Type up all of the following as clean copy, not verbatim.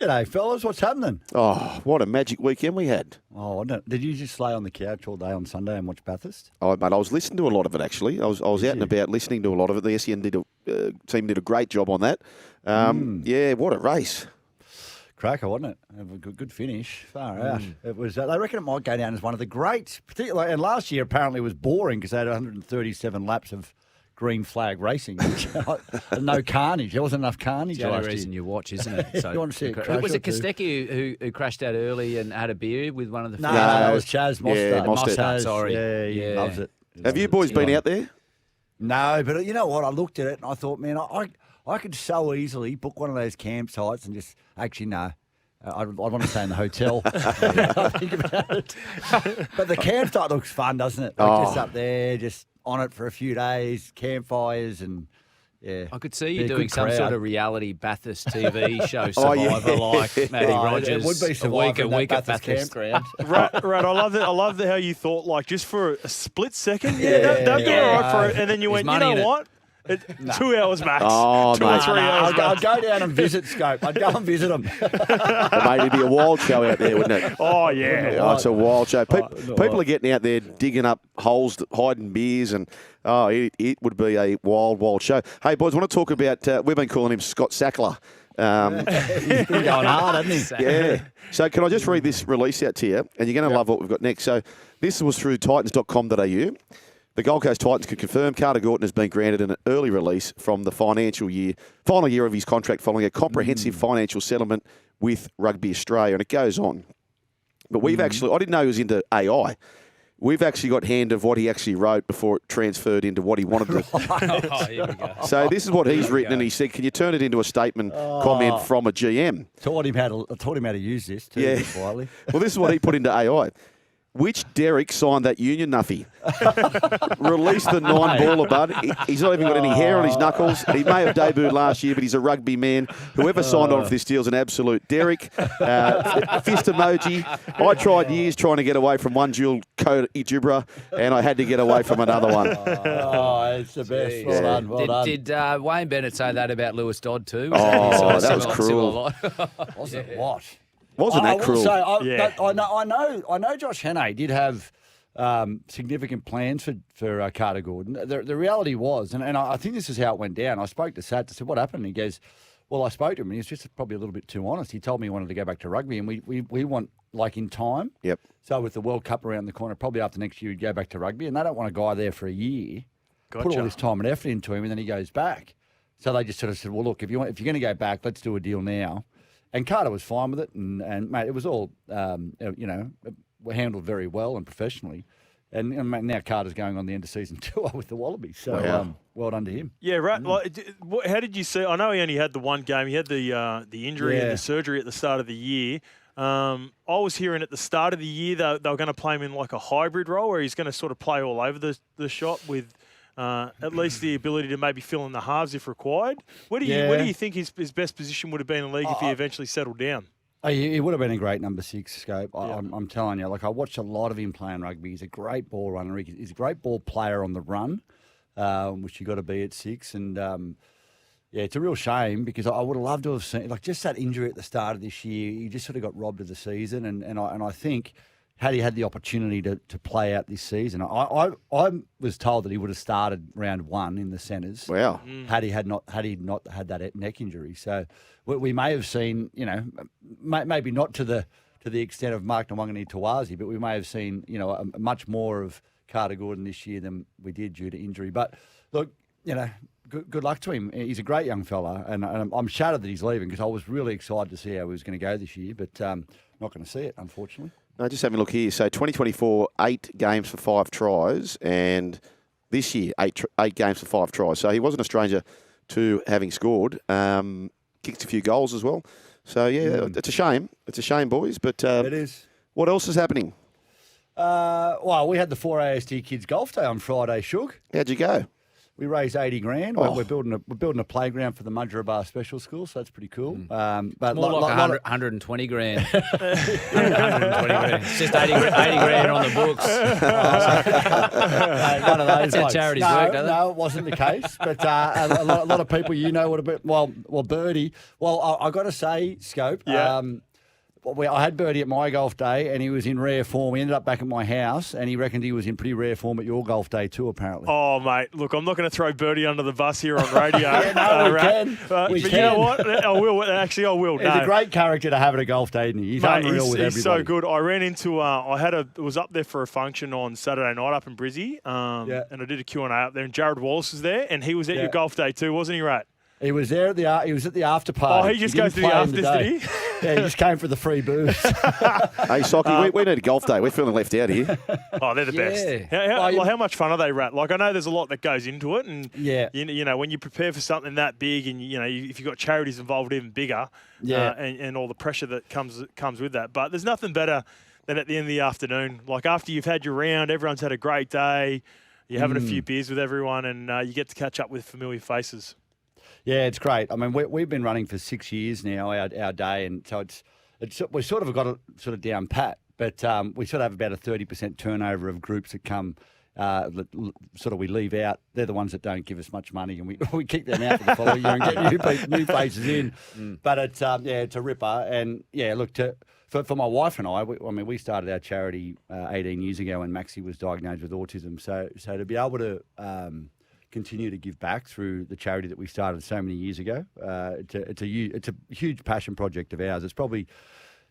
G'day, fellas. What's happening? Oh, what a magic weekend we had. Oh, did you just lay on the couch all day on Sunday and watch Bathurst? Oh, mate, I was listening to a lot of it, actually. I was out and about listening to a lot of it. The SEN team did a great job on that. Yeah, what a race. Cracker, wasn't it? A good finish. Far out. It was. They reckon it might go down as one of the greats. Particularly, and last year apparently was boring because they had 137 laps of green flag racing. No carnage. There wasn't enough carnage. The only reason you watch, isn't it? So you want to see was it Kostecki who crashed out early and had a beer with one of the? No, that was Chaz Mostert. Yeah, Mostert. Sorry. Yeah, he loves it. Have you boys been out there? No, but you know what? I looked at it and I thought, man, I could so easily book one of those campsites and just actually no. I'd want to stay in the hotel. I think about it. But the campsite looks fun, doesn't it? Like just up there, just on it for a few days, campfires and yeah. I could see you doing some sort of reality Bathurst TV show Survivor like Matty Rogers. It would be Survivor a week at Bathurst campground. Right, I love how you thought, like, just for a split second, that'd be all right for it. And then you went, you know what? 2 hours max. Oh, 2 or 3 hours I'd go down and visit Scope. I'd go and visit them. Mate, it'd be a wild show out there, wouldn't it? Oh, yeah. Oh, it's a wild show. People are getting out there digging up holes, hiding beers, and it would be a wild show. Hey, boys, I want to talk about, we've been calling him Scott Sackler. He's been going hard, hasn't he? Yeah. So can I just read this release out to you? And you're going to love what we've got next. So this was through titans.com.au. The Gold Coast Titans can confirm Carter Gordon has been granted an early release from the final year of his contract following a comprehensive financial settlement with Rugby Australia. And it goes on. But we've actually, I didn't know he was into AI. We've actually got hand of what he actually wrote before it transferred into what he wanted to. Here we go. So this is what he's written, and he said, can you turn it into a statement comment from a GM? Taught him how to use this too, quietly. Well, this is what he put into AI. Which Derek signed that union nuffy? Release the 9-baller, bud. He's not even got any hair on his knuckles. He may have debuted last year, but he's a rugby man. Whoever signed on for this deal's an absolute Derek. Fist emoji. I tried years trying to get away from one dual code Ijibra, and I had to get away from another one. Oh, it's the best. Well done. Well done. Did Wayne Bennett say that about Lewis Dodd too? Oh, that was cruel. Was it what? Wasn't that cruel? I know Josh Hannay did have significant plans for Carter Gordon. The reality was, and I think this is how it went down. I spoke to Sats. I said, what happened? And he goes, well, I spoke to him, and he was just probably a little bit too honest. He told me he wanted to go back to rugby, and we want, like, in time. Yep. So with the World Cup around the corner, probably after next year, he'd go back to rugby, and they don't want a guy there for a year, put all this time and effort into him, and then he goes back. So they just sort of said, well, look, if you're going to go back, let's do a deal now. And Carter was fine with it, and mate, it was all, handled very well and professionally. And now Carter's going on the end of season tour with the Wallabies, so well done to him. Yeah, right. Like, how did you see? I know he only had the one game. He had the injury and the surgery at the start of the year. I was hearing at the start of the year they were going to play him in like a hybrid role where he's going to sort of play all over the shop with at least the ability to maybe fill in the halves if required. Where do you think his best position would have been in the league if he eventually settled down? He would have been a great number 6 scope. I'm telling you. Like, I watched a lot of him playing rugby. He's a great ball runner. He's a great ball player on the run, which you got to be at 6. And it's a real shame because I would have loved to have seen, like, just that injury at the start of this year. He just sort of got robbed of the season, and I think, had he had the opportunity to play out this season, I was told that he would have started round 1 in the centres. Wow! Had he not had that neck injury, so we may have seen, maybe not to the extent of Mark Nawangani Tawazi, but we may have seen, a much more of Carter Gordon this year than we did due to injury. But look, good luck to him. He's a great young fella, and I'm shattered that he's leaving because I was really excited to see how he was going to go this year, but not going to see it, unfortunately. No, just having a look here. So 2024, 8 games for 5 tries, and this year, 8 games for 5 tries. So he wasn't a stranger to having scored. Kicked a few goals as well. So, it's a shame. It's a shame, boys. But it is. What else is happening? Well, we had the 4AST Kids Golf Day on Friday, Shug. How'd you go? we raised 80 grand. We're building a playground for the Mudgeeraba Special School, so that's pretty cool. But More like 120 grand. 120 grand. It's just 80 grand on the books. None of those. That's how charities work, don't they? No, it wasn't the case. But a lot of people, would have been, well, Birdie. Well, I got to say, Scope. Yeah. I had Birdie at my golf day, and he was in rare form. He ended up back at my house, and he reckoned he was in pretty rare form at your golf day too, apparently. Oh, mate, look, I'm not going to throw Birdie under the bus here on radio. We can. But We you can. know what? I will. Actually, I will. He's a great character to have at a golf day, isn't he? He's unreal with everybody. He's so good. I ran into, was up there for a function on Saturday night up in Brizzy, and I did a Q&A up there, and Jared Wallace was there, and he was at your golf day too, wasn't he, Rat? He was there at the. He was at the after party. Oh, he just goes to the afters, did he? Yeah, he just came for the free booze. Hey, Socky, we need a golf day. We're feeling left out here. Oh, they're the best. How much fun are they, Rat? Like, I know there's a lot that goes into it, and you know when you prepare for something that big, and if you've got charities involved, even bigger, and all the pressure that comes with that. But there's nothing better than at the end of the afternoon, like after you've had your round, everyone's had a great day, you're having a few beers with everyone, and you get to catch up with familiar faces. Yeah, it's great. I mean, we've been running for 6 years now, our day, and so we sort of got it sort of down pat, but we sort of have about a 30% turnover of groups that come. We leave out. They're the ones that don't give us much money, and we kick them out for the following year and get new faces in. But it's a ripper, and look for my wife and I. We started our charity 18 years ago when Maxie was diagnosed with autism. So to be able to continue to give back through the charity that we started so many years ago. It's a huge passion project of ours. It's probably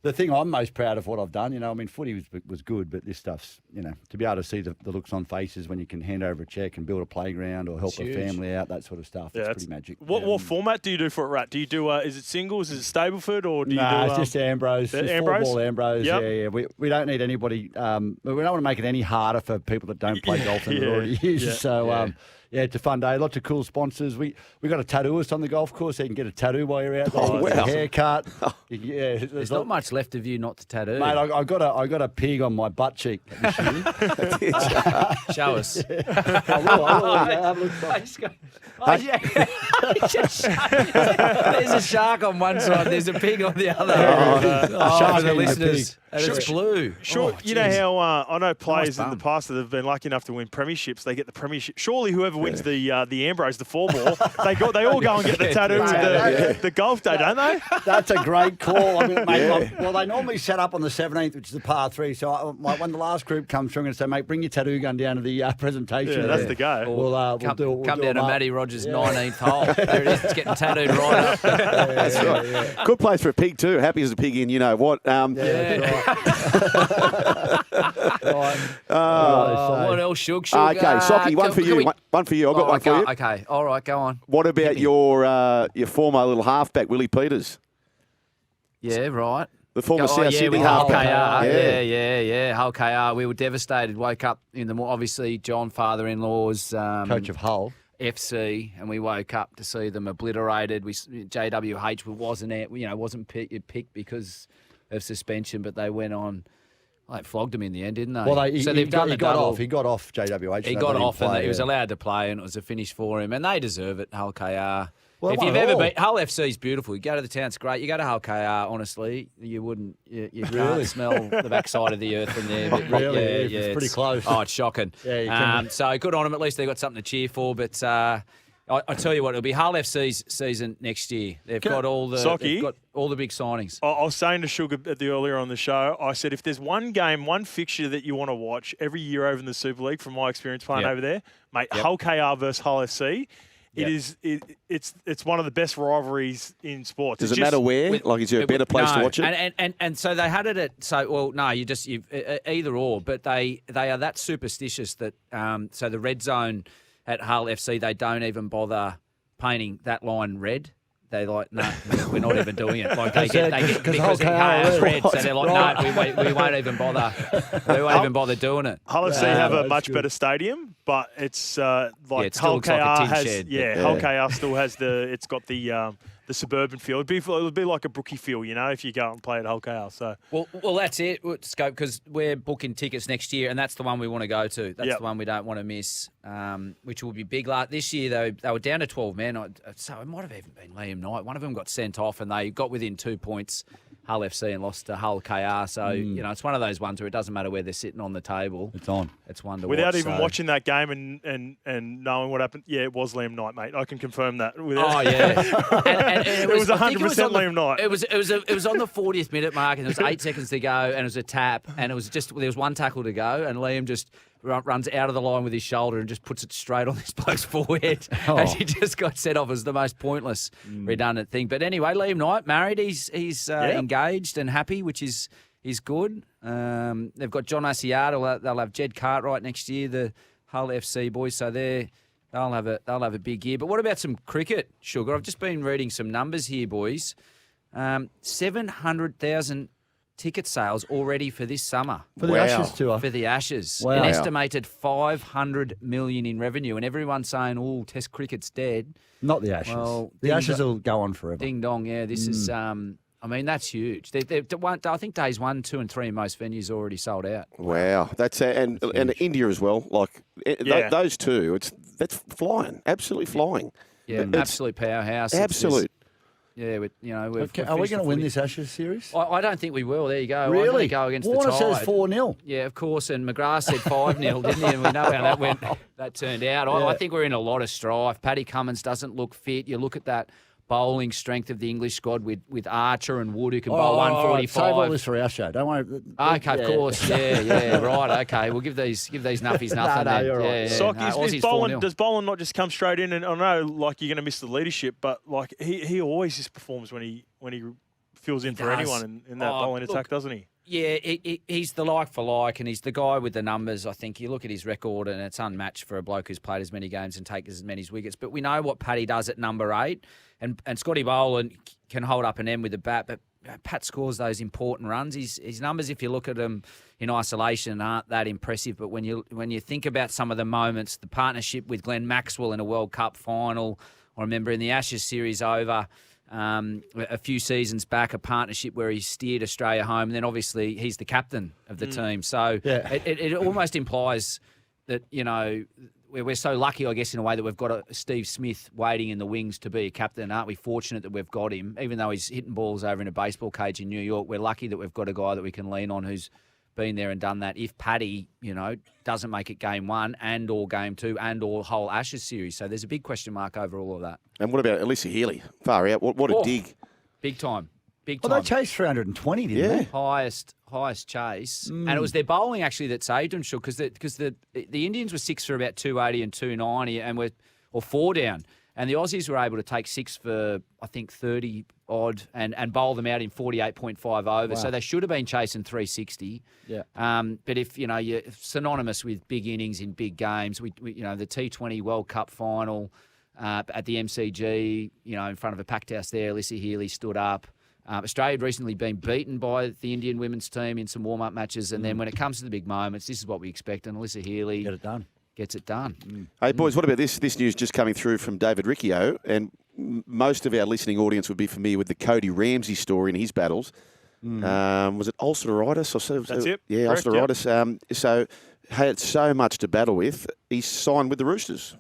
the thing I'm most proud of what I've done. Footy was good, but this stuff's, to be able to see the looks on faces when you can hand over a check and build a playground or help a family out, that sort of stuff. It's pretty magic. What format do you do for it, Rat? Do you do, is it singles, is it Stableford, or do you do... No, it's just Ambrose. It's Ambrose? 4-ball Ambrose. Yep. Yeah. We don't need anybody... we don't want to make it any harder for people that don't play golf than it already is. So... it's a fun day. Lots of cool sponsors. We got a tattooist on the golf course. So you can get a tattoo while you're out there. Oh, wow. A haircut. There's not much left of you not to tattoo. Mate, I got a pig on my butt cheek this year. Show us. I will. There's a shark on one side. There's a pig on the other. Shark for the eating a listeners. And it's blue. Sure, you know how I know players in the past that have been lucky enough to win premierships. They get the premiership. Surely whoever wins the Ambrose, the 4-ball, they all go and get the tattoo with the golf day, don't they? That's a great call. I mean, mate, well, they normally set up on the 17th, which is the par 3. So when the last group comes through, I'm going to say, mate, bring your tattoo gun down to the presentation. Yeah, that's the go. We'll come down to Matty Rogers' 19th hole. There it is. It's getting tattooed right up. That's right. Yeah. Good place for a pig too. Happy as a pig in, you know what. What else, Shug? Okay, Socky, one for you. One for you. I've got one for you. Okay, all right, go on. What about your former little halfback, Willie Peters? Yeah, right. The former South Sydney halfback. Yeah. Hull KR. We were devastated. Woke up in the morning. Obviously, John, father-in-law's coach of Hull FC, and we woke up to see them obliterated. JWH wasn't picked because of suspension, but they went on. They flogged him in the end, didn't they? Well, he got off. He got off JWH. He got off, and he was allowed to play, and it was a finish for him. And they deserve it, Hull KR. Well, if you've ever been, Hull FC is beautiful. You go to the town, it's great. You go to Hull KR, honestly, you wouldn't, you can't smell the backside of the earth from there. But really? It's pretty close. Oh, it's shocking. So good on them. At least they got something to cheer for. But I tell you what, it'll be Hull FC's season next year. They've got all the big signings. I was saying to Sugar earlier on the show, I said if there's one game, one fixture that you want to watch every year over in the Super League, from my experience playing over there, mate, Hull KR versus Hull FC. It's one of the best rivalries in sports. Does it matter where? Is there a better place to watch it? And so they had it at either or, but they are that superstitious that so the red zone at Hull FC, they don't even bother painting that line red. They're like, no, we're not even doing it. Like they get because the car is red, so they're like, no, we won't even bother. We won't even bother doing it. Hull FC have a much better stadium, but it's Hull KR has. Hull KR still has it's got the the suburban feel. It'd be like a Brookie feel, if you go and play at Hull KR. So well, that's it, Scope, because we're booking tickets next year, and that's the one we want to go to. That's the one we don't want to miss, which will be big. This year, though, they were down to 12 men, so it might have even been Liam Knight. One of them got sent off, and they got within 2 points, Hull FC, and lost to Hull KR. So, it's one of those ones where it doesn't matter where they're sitting on the table. It's on. It's one to Without watch. even watching that game and knowing what happened, yeah, it was Liam Knight, mate. I can confirm that. Oh, yeah. and it was 100% Liam Knight. It was on the 40th minute mark, and there was 8 seconds to go, and it was a tap, and there was one tackle to go, and Liam just runs out of the line with his shoulder and just puts it straight on this bloke's forehead as he just got set off. It was the most pointless, redundant thing. But anyway, Liam Knight, married. He's engaged and happy, which is good. They've got John Asiata. They'll have Jed Cartwright next year, the Hull FC boys. So they'll have a big year. But what about some cricket, Sugar? I've just been reading some numbers here, boys. 700,000 ticket sales already for this summer. For the Ashes tour. For the Ashes. Wow. An estimated 500 million in revenue. And everyone's saying, Test cricket's dead. Not the Ashes. Well, the Ashes will go on forever. Ding dong, yeah. This is, that's huge. I think days 1, 2 and 3 in most venues already sold out. Wow. That's and India as well. Those two, that's flying. Absolutely flying. Yeah, absolute powerhouse. Absolute. Yeah, are we going to win this Ashes series? I don't think we will. There you go. Really? I'm going to go against Warner the Tide. says 4-0. Yeah, of course. And McGrath said 5-0, didn't he? And we know how that turned out. Yeah. I think we're in a lot of strife. Paddy Cummins doesn't look fit. You look at that bowling strength of the English squad with Archer and Wood, who can bowl 145. Save all this for our show. Don't worry. Okay, of course. Yeah, right. Okay, we'll give these nuffies nothing. No, you're right. Sock, does Boland not just come straight in? And I know, you're going to miss the leadership, but he always just performs when he fills in for anyone in that bowling attack, doesn't he? Yeah, he's the like for like, and he's the guy with the numbers. I think you look at his record, and it's unmatched for a bloke who's played as many games and taken as many wickets. But we know what Paddy does at number 8, and Scotty Boland can hold up an end with the bat, but Pat scores those important runs. His numbers, if you look at them in isolation, aren't that impressive. But when you think about some of the moments, the partnership with Glenn Maxwell in a World Cup final, I remember in the Ashes series over. A few seasons back, a partnership where he steered Australia home, and then obviously he's the captain of the team. So it almost implies that, we're so lucky, I guess, in a way that we've got a Steve Smith waiting in the wings to be a captain. Aren't we fortunate that we've got him? Even though he's hitting balls over in a baseball cage in New York, we're lucky that we've got a guy that we can lean on who's been there and done that. If Paddy, doesn't make it game 1 and or game 2 and or whole Ashes series. So there's a big question mark over all of that. And what about Alyssa Healy? Far out. What a dig. Big time. Well, they chased 320, didn't they? Highest chase. And it was their bowling actually that saved them, because the Indians were 6 for about 280 and 290 and or 4 down. And the Aussies were able to take 6 for, I think, 30 odd and bowl them out in 48.5 overs. Wow. So they should have been chasing 360. Yeah. But if, you're synonymous with big innings in big games, we the T20 World Cup final at the MCG, in front of a packed house there, Alyssa Healy stood up. Australia had recently been beaten by the Indian women's team in some warm-up matches. And then when it comes to the big moments, this is what we expect. And Alyssa Healy gets it done. Hey, boys, what about this? This news just coming through from David Riccio, and most of our listening audience would be familiar with the Cody Ramsey story in his battles. Was it ulceritis? That's it. Yeah, correct, ulceritis. Yep. So had so much to battle with. He's signed with the Roosters.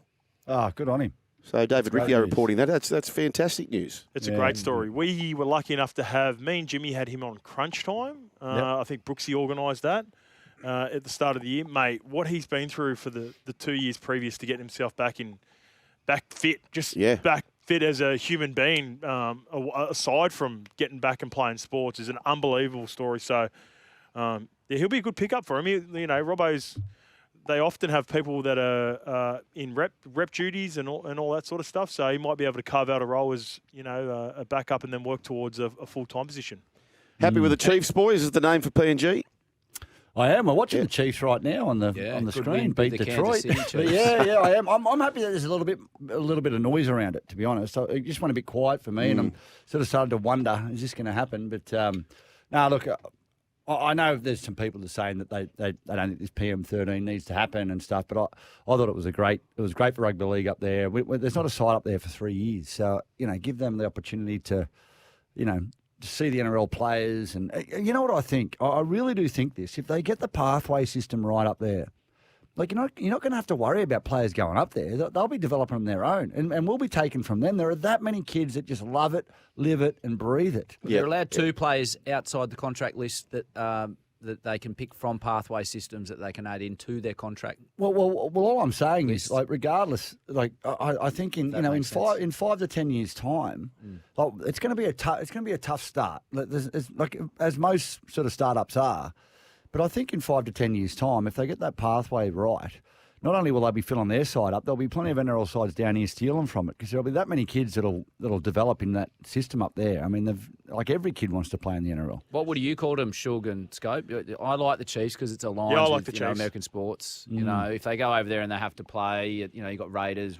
Oh, good on him. So David Riccio reporting that. That's fantastic news. It's a great story. We were lucky enough to have, me and Jimmy had him on crunch time. I think Brooksy organised that. At the start of the year, mate, what he's been through for the 2 years previous to get himself back fit, back fit as a human being, aside from getting back and playing sports, is an unbelievable story. So, he'll be a good pickup for him. Robbo's, they often have people that are in rep duties and all that sort of stuff. So he might be able to carve out a role as, a backup and then work towards a full-time position. Happy with the Chiefs, boys, is the name for PNG. I am. I'm watching the Chiefs right now on the screen. Beat Detroit. Yeah, I am. I'm happy that there's a little bit of noise around it, to be honest. So it just went a bit quiet for me, and I'm sort of started to wonder, is this going to happen? But look, I know there's some people that are saying that they don't think this PM 13 needs to happen and stuff, but I thought it was great for rugby league up there. There's not a side up there for 3 years, so give them the opportunity to, to see the NRL players. And you know what I think? I really do think this. If they get the pathway system right up there, like you're not going to have to worry about players going up there. They'll be developing on their own, and we'll be taken from them. There are that many kids that just love it, live it, and breathe it. Well, they're allowed 2 players outside the contract list that that they can pick from pathway systems that they can add into their contract. Well, all I'm saying is, like, regardless, like I think in in 5 to 10 years' time, like, it's going to be a tough start. Like as most sort of startups are. But I think in 5 to 10 years' time, if they get that pathway right, not only will they be filling their side up, there'll be plenty of NRL sides down here stealing from it because there'll be that many kids that'll develop in that system up there. I mean, every kid wants to play in the NRL. What would you call them, Shug and Scope? I like the Chiefs because it's aligned with American sports. You know, if they go over there and they have to play, you got Raiders,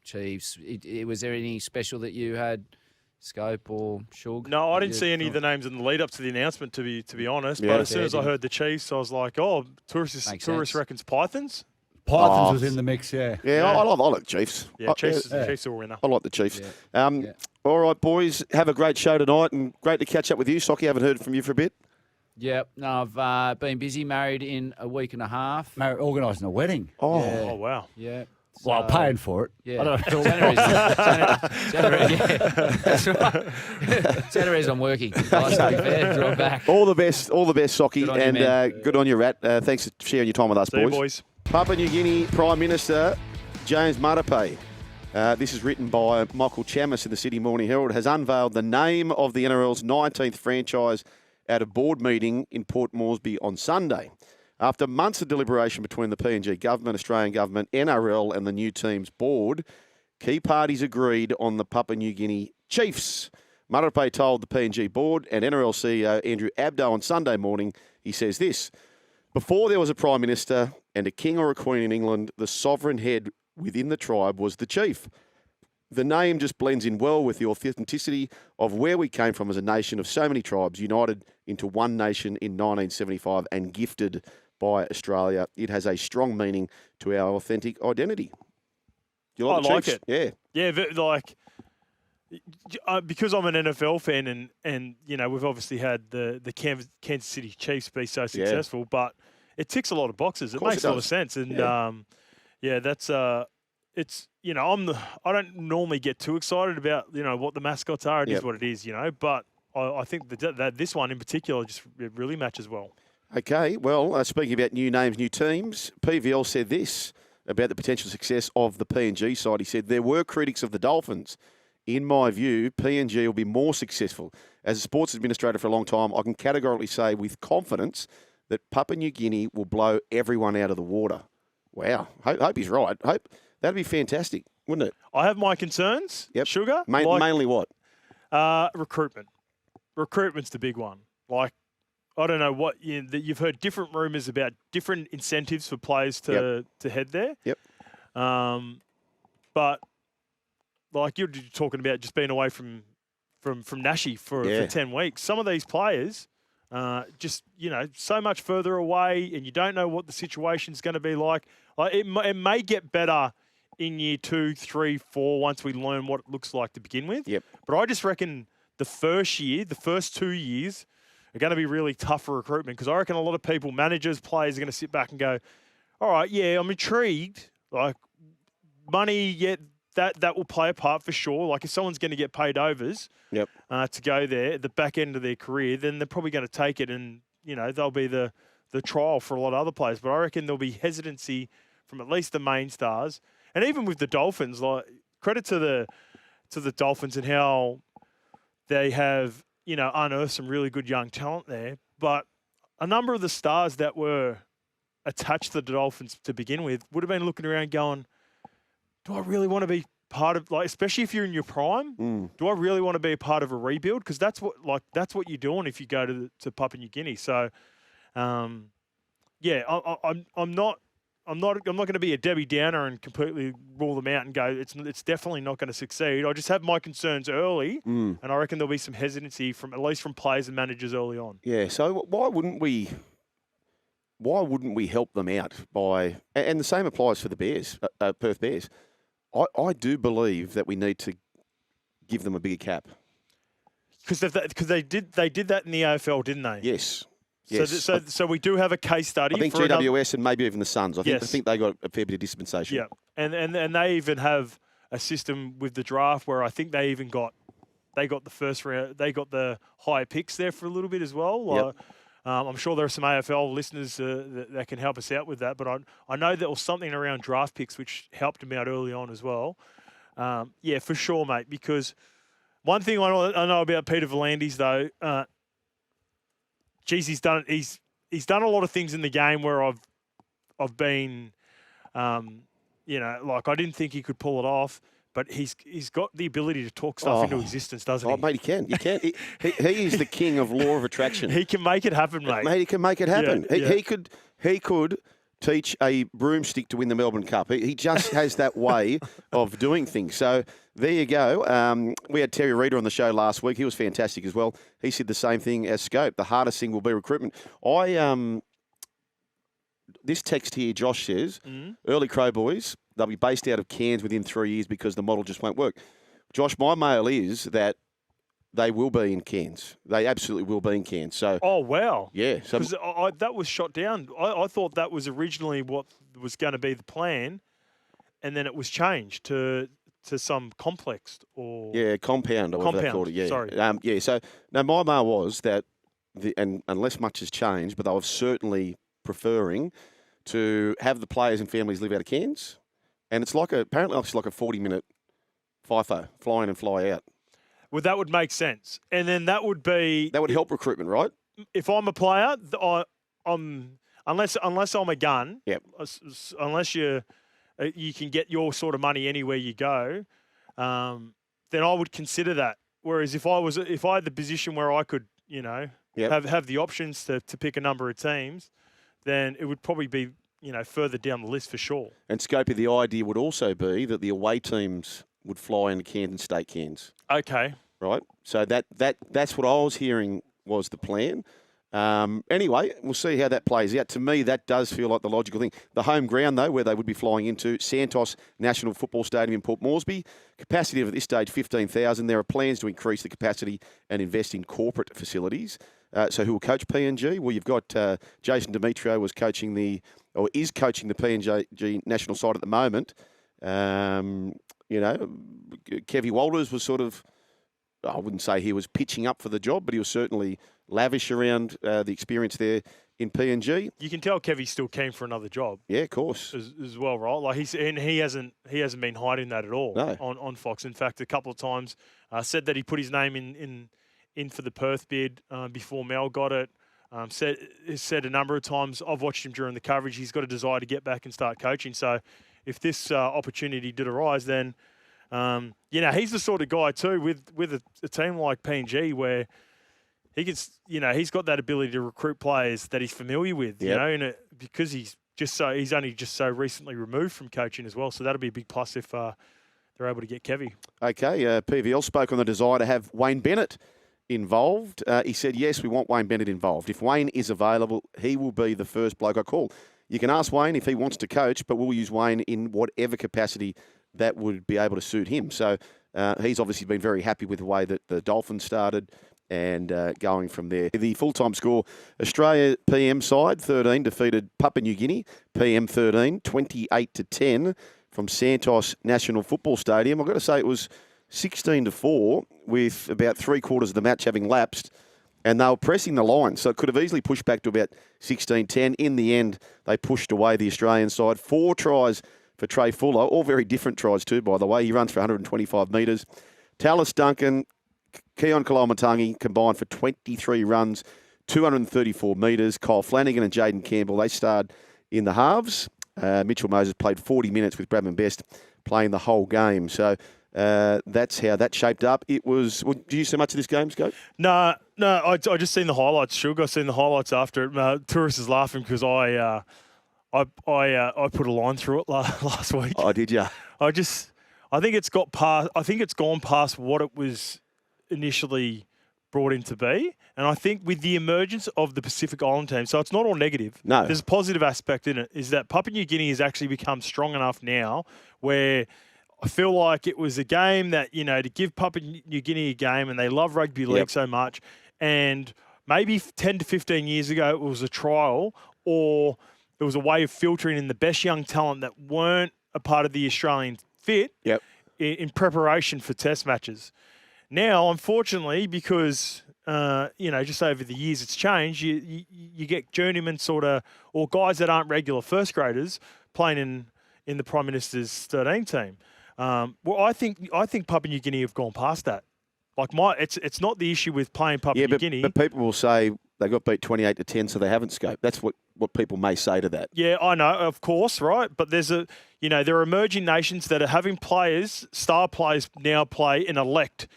Chiefs. Was there any special that you had? Scope or Shug? No, I didn't see any of the names in the lead up to the announcement. To be honest, but as soon as I heard the Chiefs, I was like, "Oh, tourist reckons Pythons." Pythons was in the mix, yeah. Yeah, I like the Chiefs. Yeah, Chiefs are a winner. I like the Chiefs. All right, boys, have a great show tonight, and great to catch up with you. Socky, haven't heard from you for a bit. Yeah, no, I've been busy, married in a week and a half. Organising a wedding. Oh, wow. Yeah. So, well, paying for it. Yeah. I don't know. That's right. Saturdays I'm working. Nice to be fair. Draw back. All the best, Socky, and good on you, Rat. Thanks for sharing your time with us, See you, boys. Papua New Guinea Prime Minister James Marape. This is written by Michael Chammas in the Sydney Morning Herald, has unveiled the name of the NRL's 19th franchise at a board meeting in Port Moresby on Sunday. After months of deliberation between the PNG government, Australian government, NRL and the new team's board, key parties agreed on the Papua New Guinea Chiefs. Marape told the PNG board and NRL CEO Andrew Abdo on Sunday morning, he says this: before there was a Prime Minister and a King or a Queen in England, the sovereign head within the tribe was the chief. The name just blends in well with the authenticity of where we came from as a nation of so many tribes, united into one nation in 1975 and gifted by Australia. It has a strong meaning to our authentic identity. Do you like I like it. Yeah. Yeah, like, because I'm an NFL fan and we've obviously had the Kansas City Chiefs be so successful, but it ticks a lot of boxes. It makes a lot of sense. And, that's it's, I don't normally get too excited about, what the mascots are. It is what it is, but I think that this one in particular it really matches well. Okay, well, speaking about new names, new teams, PVL said this about the potential success of the PNG side. He said, there were critics of the Dolphins. In my view, PNG will be more successful. As a sports administrator for a long time, I can categorically say with confidence that Papua New Guinea will blow everyone out of the water. Wow. Hope he's right. Hope that'd be fantastic, wouldn't it? I have my concerns. Yep. Sugar. Mainly what? Recruitment. Recruitment's the big one. Like, I don't know what you've heard different rumours about different incentives for players to head there. Yep. But like you're talking about just being away from Nashi for 10 weeks. Some of these players just so much further away, and you don't know what the situation's going to be like. It may get better in year 2, 3, 4 once we learn what it looks like to begin with. Yep. But I just reckon the first 2 years are going to be really tough for recruitment, because I reckon a lot of people, managers, players, are going to sit back and go, all right, yeah, I'm intrigued. Like, money, that will play a part for sure. Like, if someone's going to get paid overs to go there at the back end of their career, then they're probably going to take it, and, they'll be the trial for a lot of other players. But I reckon there'll be hesitancy from at least the main stars. And even with the Dolphins, like, credit to the Dolphins and how they have unearthed some really good young talent there. But a number of the stars that were attached to the Dolphins to begin with would have been looking around going, do I really want to be part of, like, especially if you're in your prime, do I really want to be a part of a rebuild? Because that's what you're doing if you go to Papua New Guinea. So, I'm not I'm not going to be a Debbie Downer and completely rule them out and go, it's definitely not going to succeed. I just have my concerns early, and I reckon there'll be some hesitancy from at least from players and managers early on. Yeah. So why wouldn't we help them out by? And the same applies for the Bears, Perth Bears. I do believe that we need to give them a bigger cap. Because they did that in the AFL, didn't they? Yes. So we do have a case study. I think GWS and maybe even the Suns. I think they got a fair bit of dispensation. Yeah, and they even have a system with the draft where I think they even got the first round. They got the higher picks there for a little bit as well. Yep. I'm sure there are some AFL listeners that can help us out with that. But I know there was something around draft picks which helped them out early on as well. Yeah, for sure, mate. Because one thing I know about Peter V'landys though. He's done a lot of things in the game where I've been, like I didn't think he could pull it off, but he's got the ability to talk stuff into existence, doesn't he? Oh, mate, he can. You can. He is the king of law of attraction. He can make it happen, mate. Mate, he can make it happen. Yeah. He could teach a broomstick to win the Melbourne Cup. He just has that way of doing things. So there you go. We had Terry Reader on the show last week. He was fantastic as well. He said the same thing as Scope. The hardest thing will be recruitment. This text here, Josh says, early Crow boys, they'll be based out of Cairns within 3 years because the model just won't work. Josh, my mail is that they will be in Cairns. They absolutely will be in Cairns. So, oh, wow. Yeah. So, that was shot down. I thought that was originally what was going to be the plan, and then it was changed to some complex or... Yeah, compound or whatever they called it. Yeah. Sorry. So, no, my mail was that, and unless much has changed, but they were certainly preferring to have the players and families live out of Cairns. And it's apparently it's like a 40-minute FIFO, fly in and fly out. Well, that would make sense. And then that would help recruitment, right? If I'm a player, unless I'm a gun, yep. Unless you can get your sort of money anywhere you go, then I would consider that. Whereas if I had the position where I could, have the options to pick a number of teams, then it would probably be, further down the list for sure. And Scopey, the idea would also be that the away teams would fly into Cairns and stay Cairns. Okay. Right. So that's what I was hearing was the plan. Anyway, we'll see how that plays out. To me, that does feel like the logical thing. The home ground, though, where they would be flying into, Santos National Football Stadium in Port Moresby. Capacity of, at this stage, 15,000. There are plans to increase the capacity and invest in corporate facilities. So who will coach PNG? Well, you've got Jason Demetrio is coaching the PNG national side at the moment. Kevy Walters was sort of, I wouldn't say he was pitching up for the job, but he was certainly lavish around the experience there in PNG. You can tell Kevy still keen for another job. Yeah, of course. As well, right? Like he hasn't been hiding that at all on Fox. In fact, a couple of times said that he put his name in for the Perth bid before Mel got it. Said a number of times, I've watched him during the coverage, he's got a desire to get back and start coaching. So if this opportunity did arise, then he's the sort of guy too with a team like PNG where he gets, he's got that ability to recruit players that he's familiar with, because he's only just so recently removed from coaching as well. So that'll be a big plus if they're able to get Kevy. Okay, PVL spoke on the desire to have Wayne Bennett involved. He said, yes, we want Wayne Bennett involved. If Wayne is available, he will be the first bloke I call. You can ask Wayne if he wants to coach, but we'll use Wayne in whatever capacity that would be able to suit him. So he's obviously been very happy with the way that the Dolphins started and going from there. The full-time score, Australia PM side 13 defeated Papua New Guinea, PM 13, 28-10 from Santos National Football Stadium. I've got to say it was 16-4 with about 3/4 of the match having lapsed, and they were pressing the line, so it could have easily pushed back to about 16-10. In the end, they pushed away the Australian side. 4 tries for Trey Fuller, all very different tries too, by the way. He runs for 125 metres. Tallis Duncan, Keon Kalamatangi combined for 23 runs, 234 metres. Kyle Flanagan and Jaden Campbell, they starred in the halves. Mitchell Moses played 40 minutes with Bradman Best playing the whole game. So that's how that shaped up. It was. Well, did you see much of this game, Scope? No. I just seen the highlights. Sugar, I seen the highlights after it. Tourist is laughing because I I put a line through it last week. Oh, did you? I think it's gone past what it was initially brought in to be. And I think with the emergence of the Pacific Island team, so it's not all negative. No. There's a positive aspect in it, is that Papua New Guinea has actually become strong enough now where I feel like it was a game that, to give Papua New Guinea a game, and they love rugby league so much, and maybe 10 to 15 years ago it was a trial, or it was a way of filtering in the best young talent that weren't a part of the Australian fit in preparation for test matches. Now, unfortunately, because, just over the years it's changed, you get journeymen or guys that aren't regular first graders playing in the Prime Minister's 13 team. I think Papua New Guinea have gone past that. Like it's not the issue with playing Papua New Guinea. But people will say they got beat 28-10, so they haven't scoped. That's what people may say to that. Yeah, I know, of course, right? But there are emerging nations that are having star players now play and elect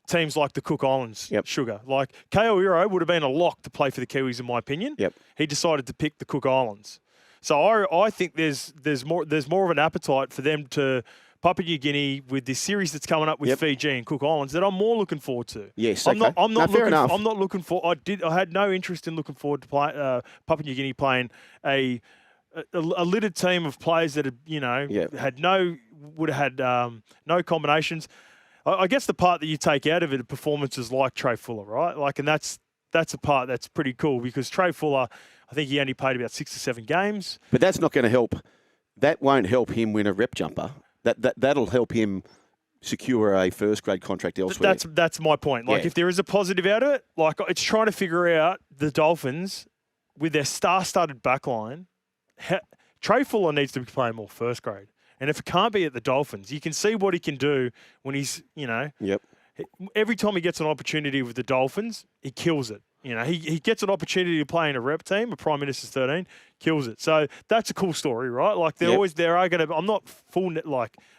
teams like the Cook Islands, Sugar. Like Ko Iro would have been a lock to play for the Kiwis, in my opinion. Yep. He decided to pick the Cook Islands. So I think there's more of an appetite for them to Papua New Guinea with this series that's coming up with Fiji and Cook Islands that I'm more looking forward to. Yes, I'm not looking for. I had no interest in looking forward to Papua New Guinea playing a littered team of players that would have had no combinations. I guess the part that you take out of it are performances like Trey Fuller, right? And that's a part that's pretty cool because Trey Fuller, I think he only played about 6 or 7 games. But that's not going to help. That won't help him win a rep jumper. That'll help him secure a first grade contract elsewhere. That's my point. If there is a positive out of it, it's trying to figure out the Dolphins with their star-studded backline. Trey Fuller needs to be playing more first grade. And if it can't be at the Dolphins, you can see what he can do when he's, every time he gets an opportunity with the Dolphins, he kills it. He gets an opportunity to play in a rep team, a Prime Minister's 13, kills it. So that's a cool story, right? I'm not full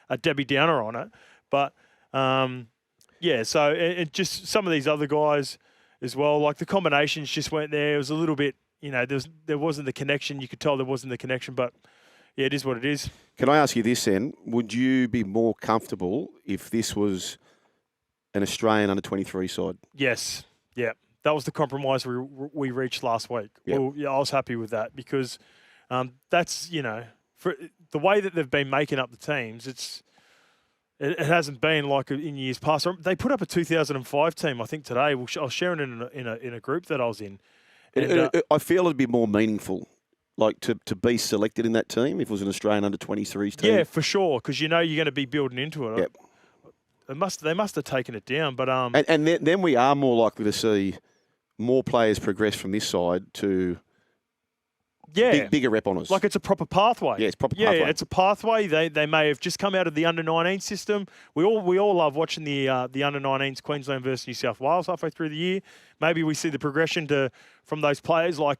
a Debbie Downer on it, but so it just some of these other guys as well, the combinations just weren't there. It was a little bit, there wasn't the connection. You could tell there wasn't the connection, but yeah, it is what it is. Can I ask you this then? Would you be more comfortable if this was an Australian under-23 side? Yes. Yeah. That was the compromise we reached last week. Yep. Well, I was happy with that because that's, for the way that they've been making up the teams, it hasn't been like in years past. They put up a 2005 team, I think, today. I was sharing it in a group that I was in. And, I feel it'd be more meaningful. To be selected in that team if it was an Australian under-23s team? Yeah, for sure, because you're going to be building into it. Yep. They must have taken it down, but and then we are more likely to see more players progress from this side to bigger rep honours. It's a proper pathway. Yeah, it's proper pathway. Yeah, it's a pathway. They may have just come out of the under-19 system. We all love watching the under-19s Queensland versus New South Wales halfway through the year. Maybe we see the progression from those players like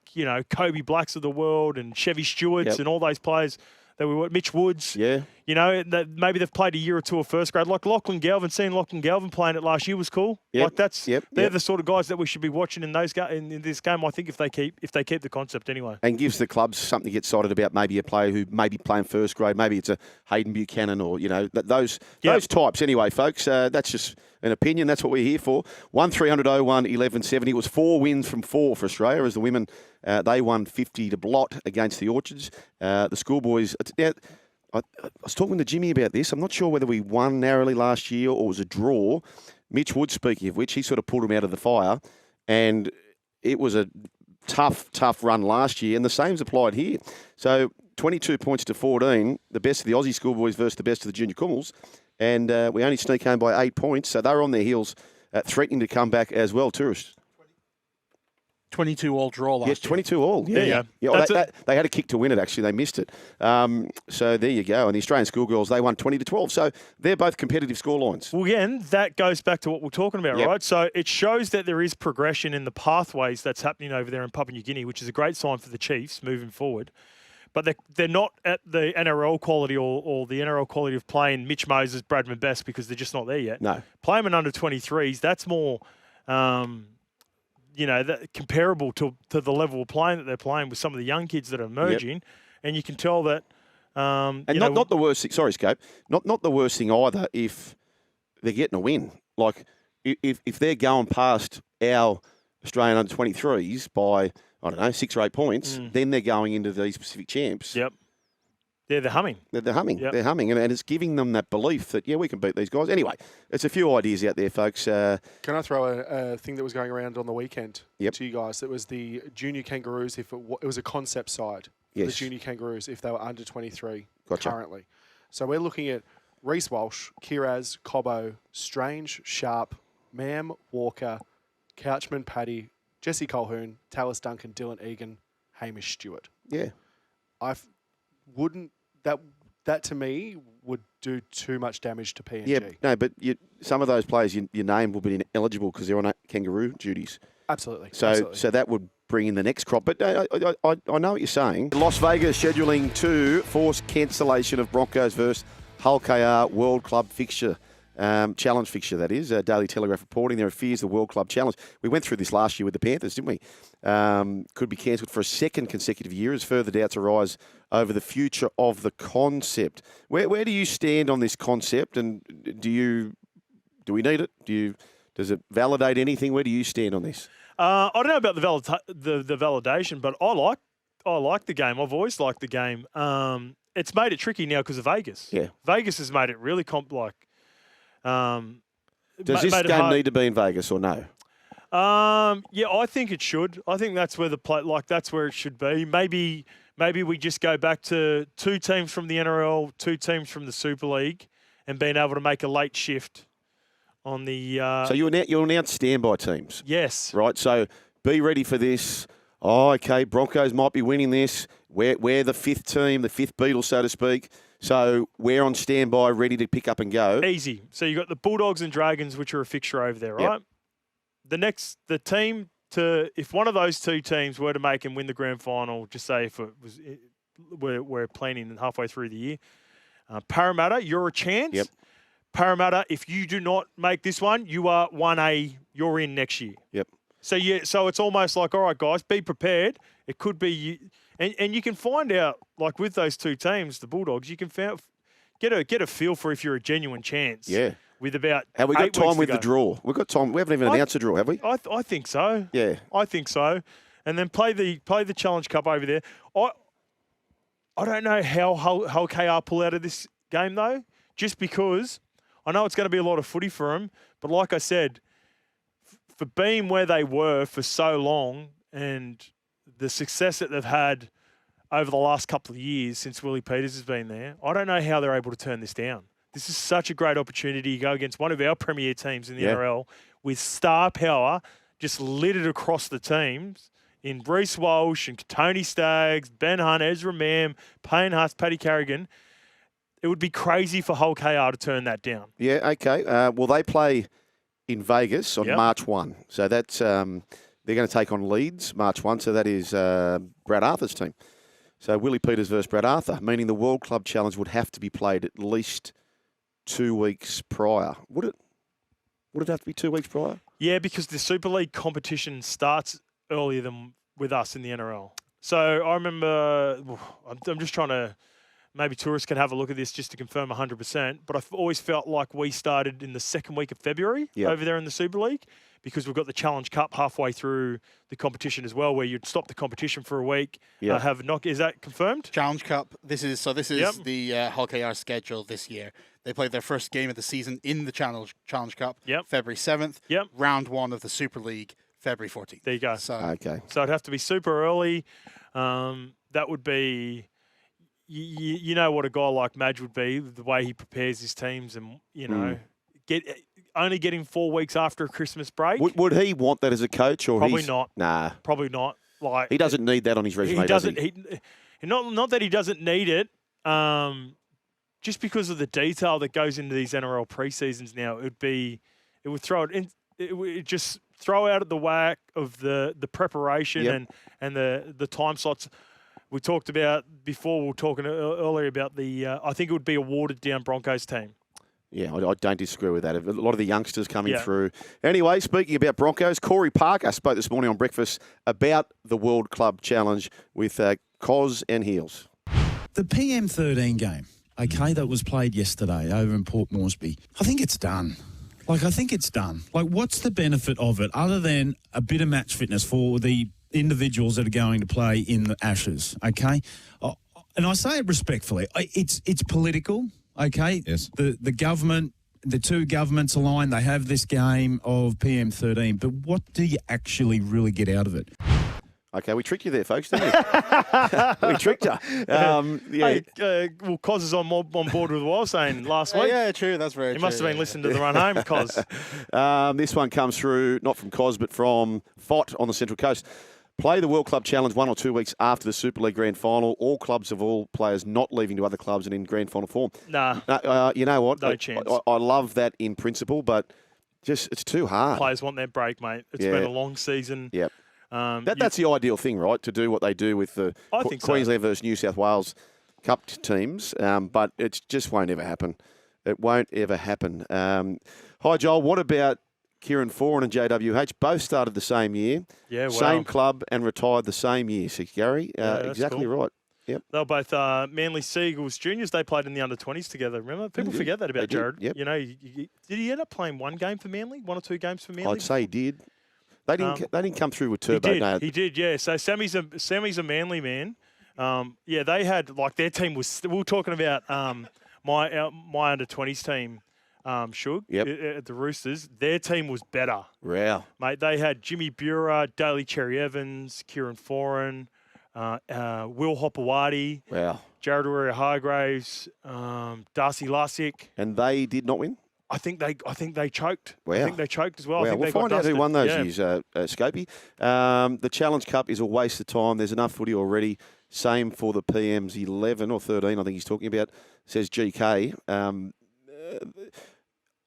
Kobe Blacks of the world and Chevy Stewarts and all those players. Mitch Woods. Yeah. Maybe they've played a year or two of first grade. Like Lachlan Galvin, seeing Lachlan Galvin playing it last year was cool. Yep. They're the sort of guys that we should be watching in this game. I think if they keep the concept anyway. And gives the clubs something to get excited about. Maybe a player who may be playing first grade. Maybe it's a Hayden Buchanan or those types. Anyway, folks, that's just an opinion. That's what we're here for. 1300 01 1170. It was 4 wins from 4 for Australia as the women. They won 50 to blot against the Orchards. The schoolboys. I was talking to Jimmy about this. I'm not sure whether we won narrowly last year or it was a draw. Mitch Wood, speaking of which, he sort of pulled him out of the fire. And it was a tough run last year. And the same's applied here. So 22 points to 14, the best of the Aussie schoolboys versus the best of the junior Kummels. And we only sneak home by 8 points. So they were on their heels, threatening to come back as well, Tourists. 22 all draw last year. Yes, 22 all. Yeah. They had a kick to win it, actually. They missed it. So there you go. And the Australian schoolgirls, they won 20 to 12. So they're both competitive scorelines. Well, again, that goes back to what we're talking about, right? So it shows that there is progression in the pathways that's happening over there in Papua New Guinea, which is a great sign for the Chiefs moving forward. But they're not at the NRL quality or the NRL quality of playing Mitch Moses, Bradman Best, because they're just not there yet. No. Playing them under 23s, that's more... comparable to the level of playing that they're playing with some of the young kids that are emerging. and you can tell that. And not the worst thing. Sorry, Scope. Not the worst thing either. If they're getting a win, like if they're going past our Australian under 23s by, I don't know, 6 or 8 points, then they're going into these Pacific champs. Yep. Yeah, they're humming. They're humming. Yep. They're humming. And it's giving them that belief that, yeah, we can beat these guys. Anyway, it's a few ideas out there, folks. Can I throw a thing that was going around on the weekend to you guys? It was the junior Kangaroos, if it was a concept side. Yes. The junior Kangaroos, if they were under 23 Gotcha. currently. So we're looking at Reece Walsh, Kiraz, Cobbo, Strange, Sharp, Mam, Walker, Couchman, Paddy, Jesse Colquhoun, Tallis Duncan, Dylan Egan, Hamish Stewart. Yeah. That to me would do too much damage to PNG. Yeah, no, but some of those players you name will be ineligible because they're on kangaroo duties. Absolutely. So that would bring in the next crop. But I know what you're saying. Las Vegas scheduling to force cancellation of Broncos versus Hull KR World Club fixture. Challenge fixture, that is. Daily Telegraph reporting there are fears the World Club Challenge. We went through this last year with the Panthers, didn't we? Could be cancelled for a second consecutive year as further doubts arise over the future of the concept. Where do you stand on this concept, and do we need it? Does it validate anything? Where do you stand on this? I don't know about the validation, but I like the game. I've always liked the game. It's made it tricky now because of Vegas. Yeah, Vegas has made it really does this game need to be in Vegas or no? Yeah, I think it should. I think that's where that's where it should be. Maybe we just go back to 2 teams from the NRL, 2 teams from the Super League, and being able to make a late shift on the. So you announced standby teams. Yes. Right. So be ready for this. Oh, okay. Broncos might be winning this. We're the 5th team, the 5th Beatles, so to speak. So we're on standby, ready to pick up and go. Easy. So you got the Bulldogs and Dragons, which are a fixture over there, right? Yep. The team if one of those 2 teams were to make and win the grand final, just say if it was we're planning halfway through the year, Parramatta, you're a chance. Yep. Parramatta, if you do not make this one, you are 1A. You're in next year. Yep. So it's almost like, all right, guys, be prepared. It could be, and you can find out, like with those 2 teams, the Bulldogs, you can get a feel for if you're a genuine chance. Yeah. With about have we got time with the draw? We've got time. We haven't even announced the draw, have we? I think so. Yeah. I think so. And then play the Challenge Cup over there. I don't know how Hull KR pull out of this game though, just because I know it's going to be a lot of footy for them. But like I said, for being where they were for so long and the success that they've had over the last couple of years since Willie Peters has been there, I don't know how they're able to turn this down. This is such a great opportunity to go against one of our premier teams in the NRL with star power just littered across the teams in Reece Walsh and Tony Staggs, Ben Hunt, Ezra Mam, Payne Haas, Paddy Carrigan. It would be crazy for Hull KR to turn that down. Yeah, okay. Well, they play in Vegas on March 1. So that's they're going to take on Leeds March 1. So that is Brad Arthur's team. So Willie Peters versus Brad Arthur, meaning the World Club Challenge would have to be played at least 2 weeks prior. Would it have to be 2 weeks prior? Yeah, because the Super League competition starts earlier than with us in the NRL. So I remember, I'm just trying to, maybe tourists can have a look at this just to confirm 100%, but I've always felt like we started in the 2nd week of February over there in the Super League, because we've got the Challenge Cup halfway through the competition as well, where you'd stop the competition for a week, have a knock. Is that confirmed? Challenge Cup. This is the Hull KR schedule this year. They played their first game of the season in the Challenge Cup, February 7th. Round 1 of the Super League, February 14th. There you go. So, okay. So it'd have to be super early. That would be, you know what a guy like Madge would be, the way he prepares his teams and, you know, only getting 4 weeks after a Christmas break. Would he want that as a coach? Or Probably not. Nah. Probably not. Like he doesn't need that on his resume, does he? Not that he doesn't need it. Just because of the detail that goes into these NRL preseasons now, it would throw it in. It would just throw out of the whack of the preparation and the time slots. We talked about before. We were talking earlier about the. I think it would be a watered down Broncos team. Yeah, I don't disagree with that. A lot of the youngsters coming through. Anyway, speaking about Broncos, Corey Parker spoke this morning on breakfast about the World Club Challenge with Cos and Heels. The PM 13 game, okay, that was played yesterday over in Port Moresby, I think it's done. I think it's done. What's the benefit of it other than a bit of match fitness for the individuals that are going to play in the Ashes, okay? And I say it respectfully. It's political, okay? Yes. The government, the two governments aligned, they have this game of PM 13, but what do you actually really get out of it? Okay, we tricked you there, folks, didn't we? We tricked you. Well, Cos is on board with what I was saying last week. Yeah, true. That's very true. He must have been listening to the run home, Cos. This one comes through, not from Cos, but from Fott on the Central Coast. Play the World Club Challenge 1 or 2 weeks after the Super League Grand Final. All clubs of all players not leaving to other clubs and in Grand Final form. Nah. You know what? No chance. I love that in principle, but just it's too hard. Players want their break, mate. It's been a long season. Yep. That's the ideal thing, right? To do what they do with the Queensland versus New South Wales Cup teams, but it just won't ever happen. It won't ever happen. Hi, Joel. What about Kieran Foran and JWH? Both started the same year. Yeah, wow. Same club and retired the same year, Gary. Exactly cool. right. Yep. They were both Manly Seagulls juniors. They played in the under-20s together, remember? People forget that about Jared. Yep. You know, did he end up playing one game for Manly? 1 or 2 games for Manly? I'd say he did. They didn't come through with turbo. He did, yeah. So Sammy's a Manly man. They had, their team was, we were talking about my under-20s team, Shug, at the Roosters. Their team was better. Wow. Mate, they had Jimmy Buderus, Daly Cherry-Evans, Kieran Foran, Will Hopewadi, Jared Warrior-Hargraves, Darcy Lussick. And they did not win? I think they choked. Wow. I think they choked as well. Wow. I think We'll they got find out dusted. who won those years, Scopey. The Challenge Cup is a waste of time. There's enough footy already. Same for the PM's 11 or 13, I think he's talking about, says GK. Are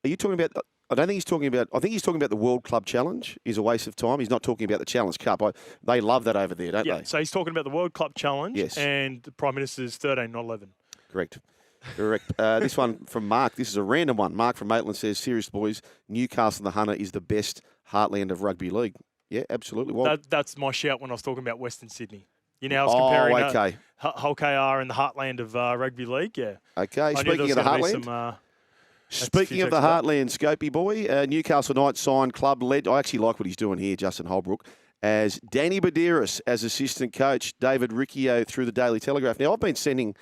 you talking about... I think he's talking about the World Club Challenge is a waste of time. He's not talking about the Challenge Cup. They love that over there, don't they? So he's talking about the World Club Challenge and the Prime Minister's 13, not 11. Correct. This one from Mark. This is a random one. Mark from Maitland says, serious boys, Newcastle the Hunter is the best heartland of rugby league. Yeah, absolutely. Well, that's my shout when I was talking about Western Sydney. You know, I was comparing Hull KR and the heartland of rugby league. Yeah. Okay, speaking of the heartland. Speaking of the heartland, Scopey boy, Newcastle Knights signed club led. I actually like what he's doing here, Justin Holbrook, as Danny Buderus as assistant coach, David Riccio through the Daily Telegraph. Now I've been sending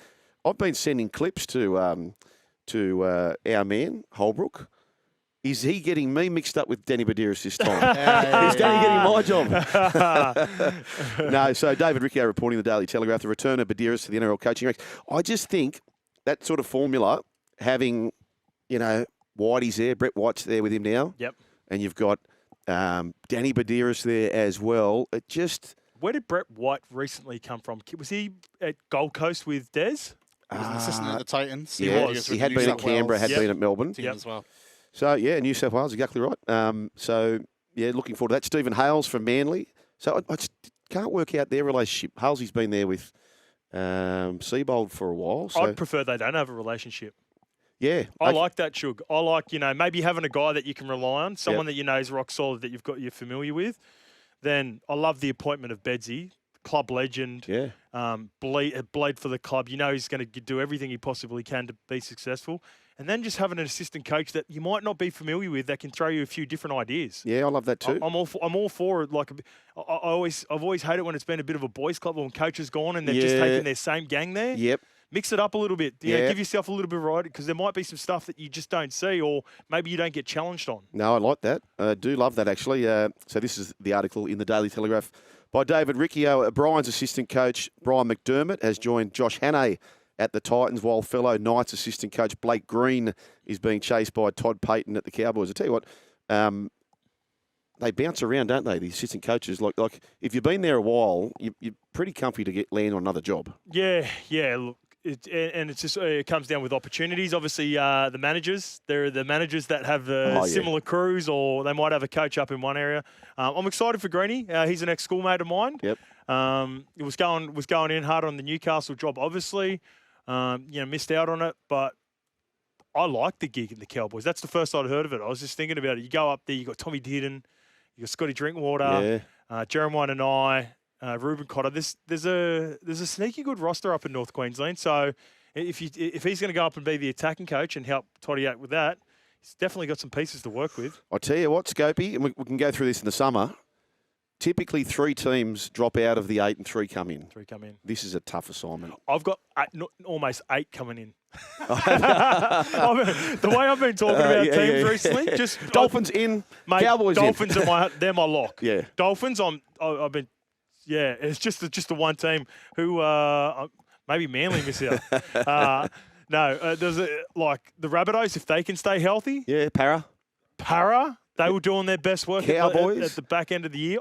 clips to our man Holbrook. Is he getting me mixed up with Danny Buderus this time? Is Danny getting my job? No. So David Riccio reporting the Daily Telegraph, the return of Buderus to the NRL coaching ranks. I just think that sort of formula, having Whitey's there, Brett White's there with him now. Yep. And you've got Danny Buderus there as well. It just... Where did Brett White recently come from? Was he at Gold Coast with Des? He was an assistant at the Titans. He had been at Canberra, had been at Melbourne. As well. So, New South Wales, exactly right. Looking forward to that. Stephen Hales from Manly. So I just can't work out their relationship. Halsey's been there with Seabold for a while. So. I'd prefer they don't have a relationship. Yeah. I like that, Shug. I like, maybe having a guy that you can rely on, someone that you know is rock solid, that you're familiar with. Then I love the appointment of Bedsy, club legend. Yeah. Bled for the club. He's going to do everything he possibly can to be successful. And then just having an assistant coach that you might not be familiar with that can throw you a few different ideas. Yeah, I love that too. I'm all for it. I've always hated it when it's been a bit of a boys' club when coaches gone and they've just taken their same gang there. Yep. Mix it up a little bit. Give yourself a little bit of variety because there might be some stuff that you just don't see or maybe you don't get challenged on. No, I like that. I do love that, actually. So this is the article in the Daily Telegraph by David Riccio. Brian's assistant coach, Brian McDermott, has joined Josh Hannay at the Titans, while fellow Knights assistant coach Blake Green is being chased by Todd Payton at the Cowboys. I tell you what, they bounce around, don't they, the assistant coaches? Like if you've been there a while, you're pretty comfy to land on another job. Yeah. Look, it comes down with opportunities. Obviously, the managers, they're the managers that have similar crews, or they might have a coach up in one area. I'm excited for Greenie. He's an ex-schoolmate of mine. Yep. It was going in hard on the Newcastle job, obviously. Missed out on it, but I like the gig in the Cowboys. That's the first I'd heard of it. I was just thinking about it. You go up there, you got Tommy Dearden, you got Scotty Drinkwater, Jeremiah and Reuben Cotter. There's a sneaky good roster up in North Queensland. So if he's going to go up and be the attacking coach and help Toddy out with that, he's definitely got some pieces to work with. I tell you what, Scopey, and we can go through this in the summer. Typically, 3 teams drop out of the 8 and 3 come in. 3 come in. This is a tough assignment. I've got almost 8 coming in. The way I've been talking about teams recently, just Dolphins in, mate, Cowboys Dolphins in. they're my lock. Yeah. Dolphins. I've been. Yeah, it's just the one team who maybe Manly miss out. There's like the Rabbitohs, if they can stay healthy. Yeah, Para. They were doing their best work Cowboys. at the back end of the year.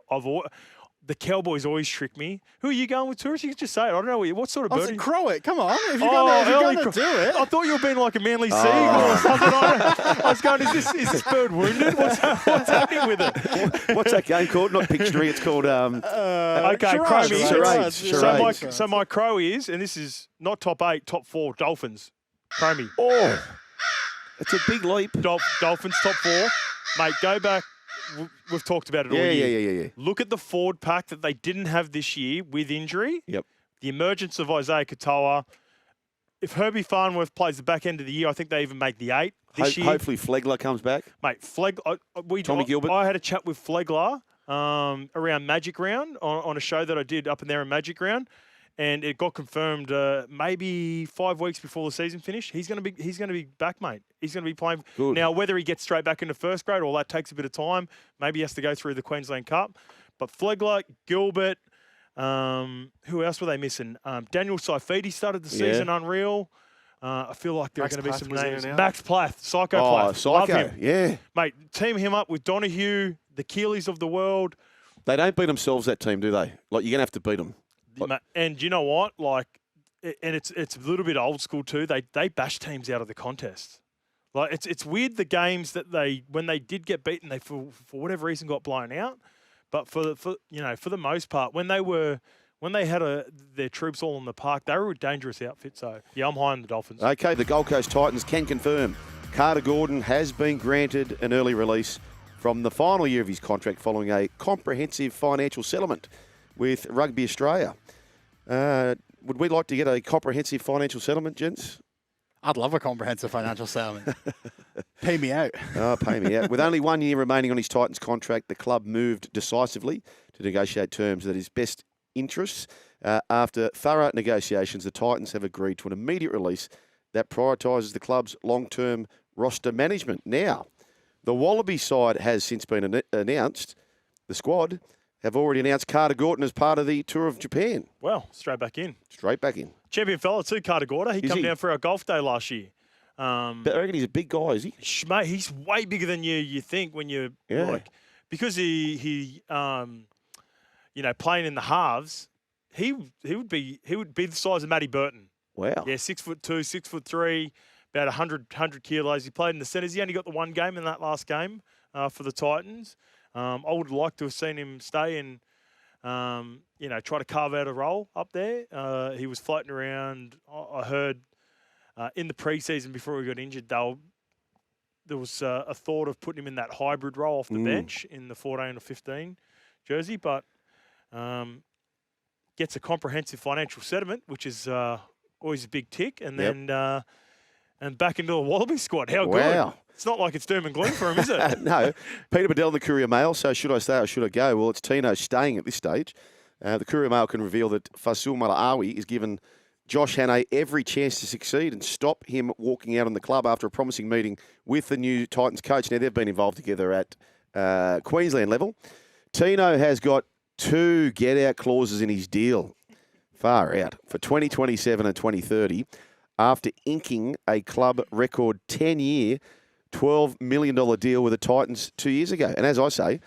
The Cowboys always trick me. Who are you going with, Tourist? You can just say it. I don't know what sort of I birdie. said Croat. Come on. If you're going to do it. I thought you were being like a Manly Seagull or something. I was going, is this bird wounded? What's happening with it? What's that game called? Not Pictionary. It's called... okay, Cromie. So my crow is, and this is not top 8, top 4, Dolphins. Cromie. Oh, it's a big leap. Dolphins top 4. Mate, go back. We've talked about it all year. Yeah. Look at the forward pack that they didn't have this year with injury. Yep. The emergence of Isaiah Katoa. If Herbie Farnworth plays the back end of the year, I think they even make the 8 this year. Hopefully Flegler comes back. Mate, Tommy Gilbert. I had a chat with Flegler around Magic Round on a show that I did up in there in Magic Round. And it got confirmed maybe 5 weeks before the season finished. He's going to be back, mate. He's going to be playing. Good. Now, whether he gets straight back into first grade or that takes a bit of time, maybe he has to go through the Queensland Cup. But Flegler, Gilbert, who else were they missing? Daniel Saifidi started the season unreal. I feel like there are going to be some names. Max Plath, Psycho Plath. Psycho, love him. Yeah. Mate, team him up with Donahue, the Keelys of the world. They don't beat themselves, that team, do they? Like, you're going to have to beat them. And you know what? Like, and it's a little bit old school too. They bash teams out of the contest. Like it's weird the games that when they did get beaten, they for whatever reason got blown out. But for the most part, when they had their troops all in the park, they were a dangerous outfit. So yeah, I'm high on the Dolphins. Okay, the Gold Coast Titans can confirm Carter Gordon has been granted an early release from the final year of his contract following a comprehensive financial settlement with Rugby Australia. Would we like to get a comprehensive financial settlement, gents? I'd love a comprehensive financial settlement. Pay me out. Oh, pay me out. With only 1 year remaining on his Titans contract, the club moved decisively to negotiate terms that his best interests. After thorough negotiations, the Titans have agreed to an immediate release that prioritises the club's long-term roster management. Now, the Wallaby side has since been announced. The squad have already announced Carter Gordon as part of the Tour of Japan. Well, straight back in. Champion fella too, Carter Gordon. He came down for our golf day last year. But I reckon he's a big guy, is he? Mate, he's way bigger than you think when you're like, because he playing in the halves, he would be the size of Matty Burton. Wow. Yeah, 6'2", 6'3", about 100 kilos. He played in the centres. He only got the one game in that last game for the Titans. I would like to have seen him stay and, try to carve out a role up there. He was floating around. I heard in the preseason before he got injured, there was a thought of putting him in that hybrid role off the bench in the 14 or 15 jersey, but gets a comprehensive financial settlement, which is always a big tick, and then and back into the Wallaby squad. How good. It's not like it's doom and gloom for him, is it? No. Peter Bedell in the Courier Mail. So should I stay or should I go? Well, it's Tino staying at this stage. The Courier Mail can reveal that Fasil Malaawi is given Josh Hannay every chance to succeed and stop him walking out on the club after a promising meeting with the new Titans coach. Now, they've been involved together at Queensland level. Tino has got 2 get-out clauses in his deal. Far out. For 2027 and 2030, after inking a club record 10-year, $12 million deal with the Titans 2 years ago. And as I say,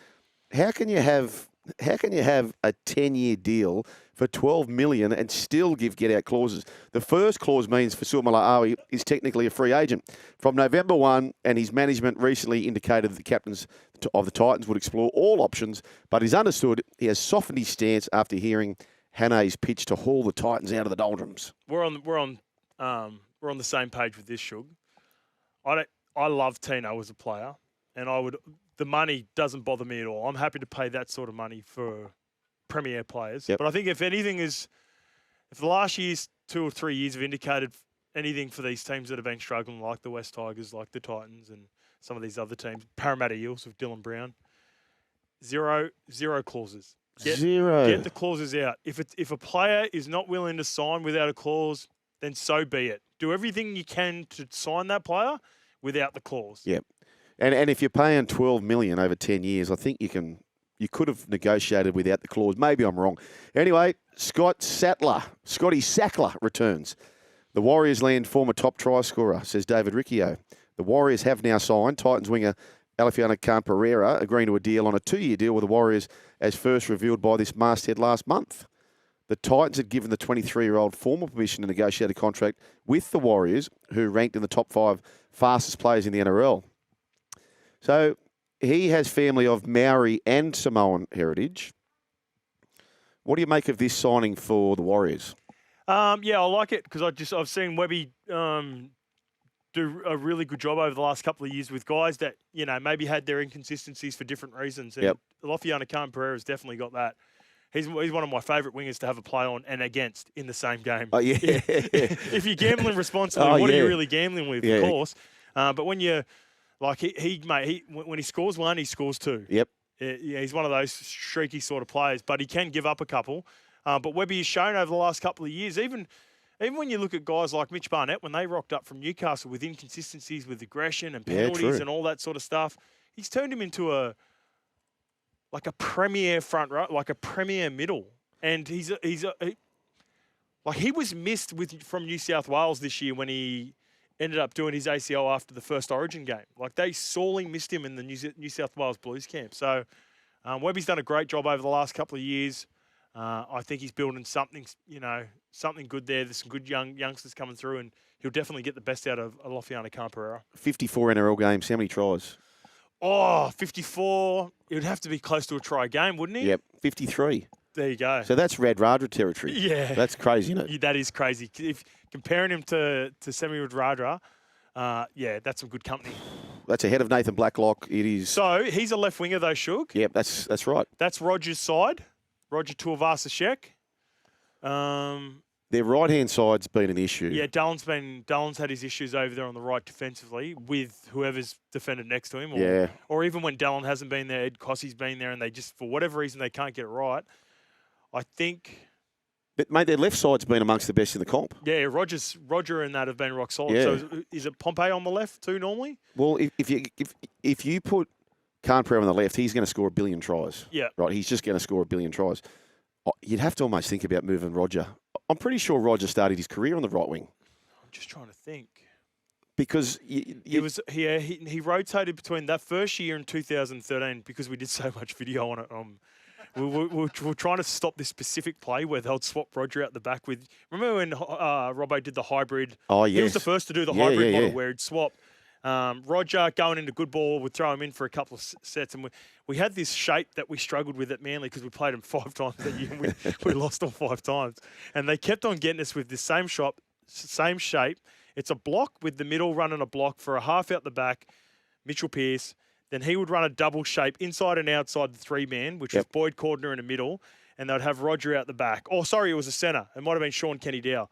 how can you have a 10-year deal for $12 million and still give get-out clauses? The first clause means Fasil Malaawi is technically a free agent from November 1, and his management recently indicated that the captains of the Titans would explore all options, but he's understood he has softened his stance after hearing Hannay's pitch to haul the Titans out of the doldrums. We're on the same page with this, Shug. I love Tino as a player, and the money doesn't bother me at all. I'm happy to pay that sort of money for premier players. Yep. But I think if anything if the last year's 2 or 3 years have indicated anything for these teams that have been struggling, like the West Tigers, like the Titans, and some of these other teams, Parramatta Eels with Dylan Brown, zero clauses. Get the clauses out. If a player is not willing to sign without a clause, then so be it. Do everything you can to sign that player without the clause. Yep. And if you're paying $12 million over 10 years, I think you could have negotiated without the clause. Maybe I'm wrong. Anyway, Scotty Sackler returns. The Warriors land former top try scorer, says David Riccio. The Warriors have now signed Titans winger Alofiana Khan-Pereira, agreeing to a deal on a 2-year deal with the Warriors, as first revealed by this masthead last month. The Titans had given the 23-year-old formal permission to negotiate a contract with the Warriors, who ranked in the top 5 fastest players in the NRL. So he has family of Maori and Samoan heritage. What do you make of this signing for the Warriors? Yeah, I like it because I've seen Webby do a really good job over the last couple of years with guys that, maybe had their inconsistencies for different reasons. And Alofiana Khan-Pereira has definitely got that. He's one of my favourite wingers to have a play on and against in the same game. Oh, yeah. If you're gambling responsibly, what are you really gambling with, of course? But when you, when he scores one, he scores two. Yep. Yeah, he's one of those streaky sort of players, but he can give up a couple. But Webby has shown over the last couple of years, even when you look at guys like Mitch Barnett, when they rocked up from Newcastle with inconsistencies with aggression and penalties and all that sort of stuff, he's turned him into a premier front row, like a premier middle. And he was missed from New South Wales this year when he ended up doing his ACL after the first Origin game. Like, they sorely missed him in the New South Wales Blues camp. So Webby's done a great job over the last couple of years. I think he's building something good there. There's some good youngsters coming through, and he'll definitely get the best out of Alofiana Khan-Pereira. 54 NRL games. How many tries? 54. It would have to be close to a try game, wouldn't he? Yep, 53. There you go. So that's Red Radra territory. Yeah. That's crazy, isn't it? Yeah, that is crazy. If comparing him to Semi Radra, that's some good company. That's ahead of Nathan Blacklock. It is. So he's a left winger though, Shug. Yep, that's right. That's Rogers' side. Roger Tuivasa-Sheck. Their right-hand side's been an issue. Yeah, Dallon's had his issues over there on the right defensively with whoever's defended next to him. Or even when Dallon hasn't been there, Ed Cossey's been there, and they just, for whatever reason, they can't get it right. I think... But, mate, their left side's been amongst the best in the comp. Yeah, Roger and that have been rock solid. Yeah. So is it Pompey on the left too normally? Well, if you put Khan-Pereira on the left, he's going to score 1 billion tries. Yeah. Right, he's just going to score 1 billion tries. You'd have to almost think about moving Roger. I'm pretty sure Roger started his career on the right wing. I'm just trying to think. Because he rotated between that first year and 2013 because we did so much video on it. We're trying to stop this specific play where they'll swap Roger out the back with. Remember when Robbo did the hybrid? Oh, yes. He was the first to do the hybrid model where he'd swap Roger going into good ball, would throw him in for a couple of sets, and we had this shape that we struggled with at Manly because we played him 5 times that year and we lost all 5 times. And they kept on getting us with this same shape. It's a block with the middle running a block for a half out the back, Mitchell Pearce. Then he would run a double shape inside and outside the 3-man, which was Boyd Cordner in the middle, and they'd have Roger out the back. Oh, sorry, it was a centre. It might have been Sean Kenny-Dow.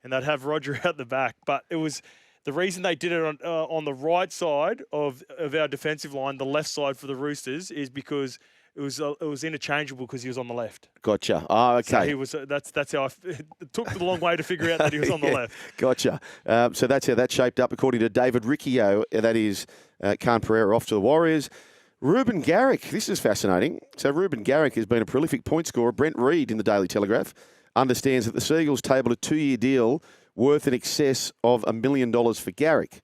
And they'd have Roger out the back. But it was the reason they did it on the right side of our defensive line, the left side for the Roosters, is because it was interchangeable because he was on the left. Gotcha. Oh, okay. So he was. That's how it took the long way to figure out that he was on the left. Gotcha. So that's how that shaped up, according to David Riccio. That is Khan-Pereira off to the Warriors. Reuben Garrick. This is fascinating. So Reuben Garrick has been a prolific point scorer. Brent Reid in the Daily Telegraph understands that the Seagulls tabled a 2-year deal worth in excess of $1 million for Garrick.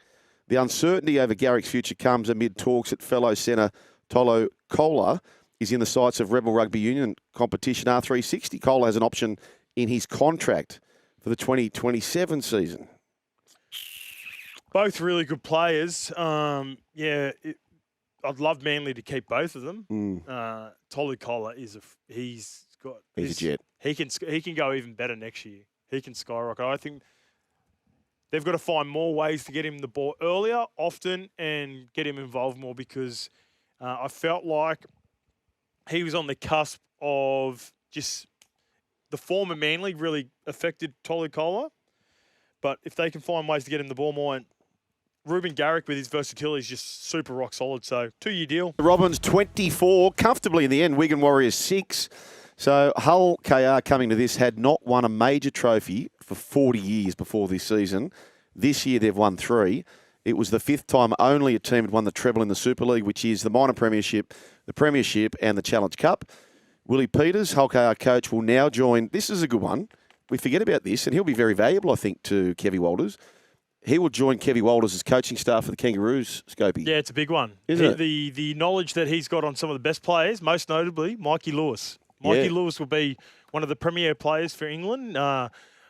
The uncertainty over Garrick's future comes amid talks at fellow centre Tolo Kola is in the sights of Rebel Rugby Union competition R360. Kola has an option in his contract for the 2027 season. Both really good players. I'd love Manly to keep both of them. Tolu Kola he's a jet. He can go even better next year. He can skyrocket. I think they've got to find more ways to get him the ball earlier, often, and get him involved more because I felt like he was on the cusp of just the form of Manly really affected Tolikola. But if they can find ways to get him the ball more, and Reuben Garrick with his versatility is just super rock solid. So 2-year deal. Robins 24, comfortably in the end. Wigan Warriors 6. So Hull KR coming to this had not won a major trophy for 40 years before this season. This year they've won 3. It was the 5th time only a team had won the treble in the Super League, which is the minor premiership, the premiership and the Challenge Cup. Willie Peters, Hull KR coach, will now join. This is a good one. We forget about this, and he'll be very valuable, I think, to Kevy Walters. He will join Kevy Walters' coaching staff for the Kangaroos, Scopey. Yeah, it's a big one. Isn't it? The knowledge that he's got on some of the best players, most notably Mikey Lewis. Mikey Lewis will be one of the premier players for England.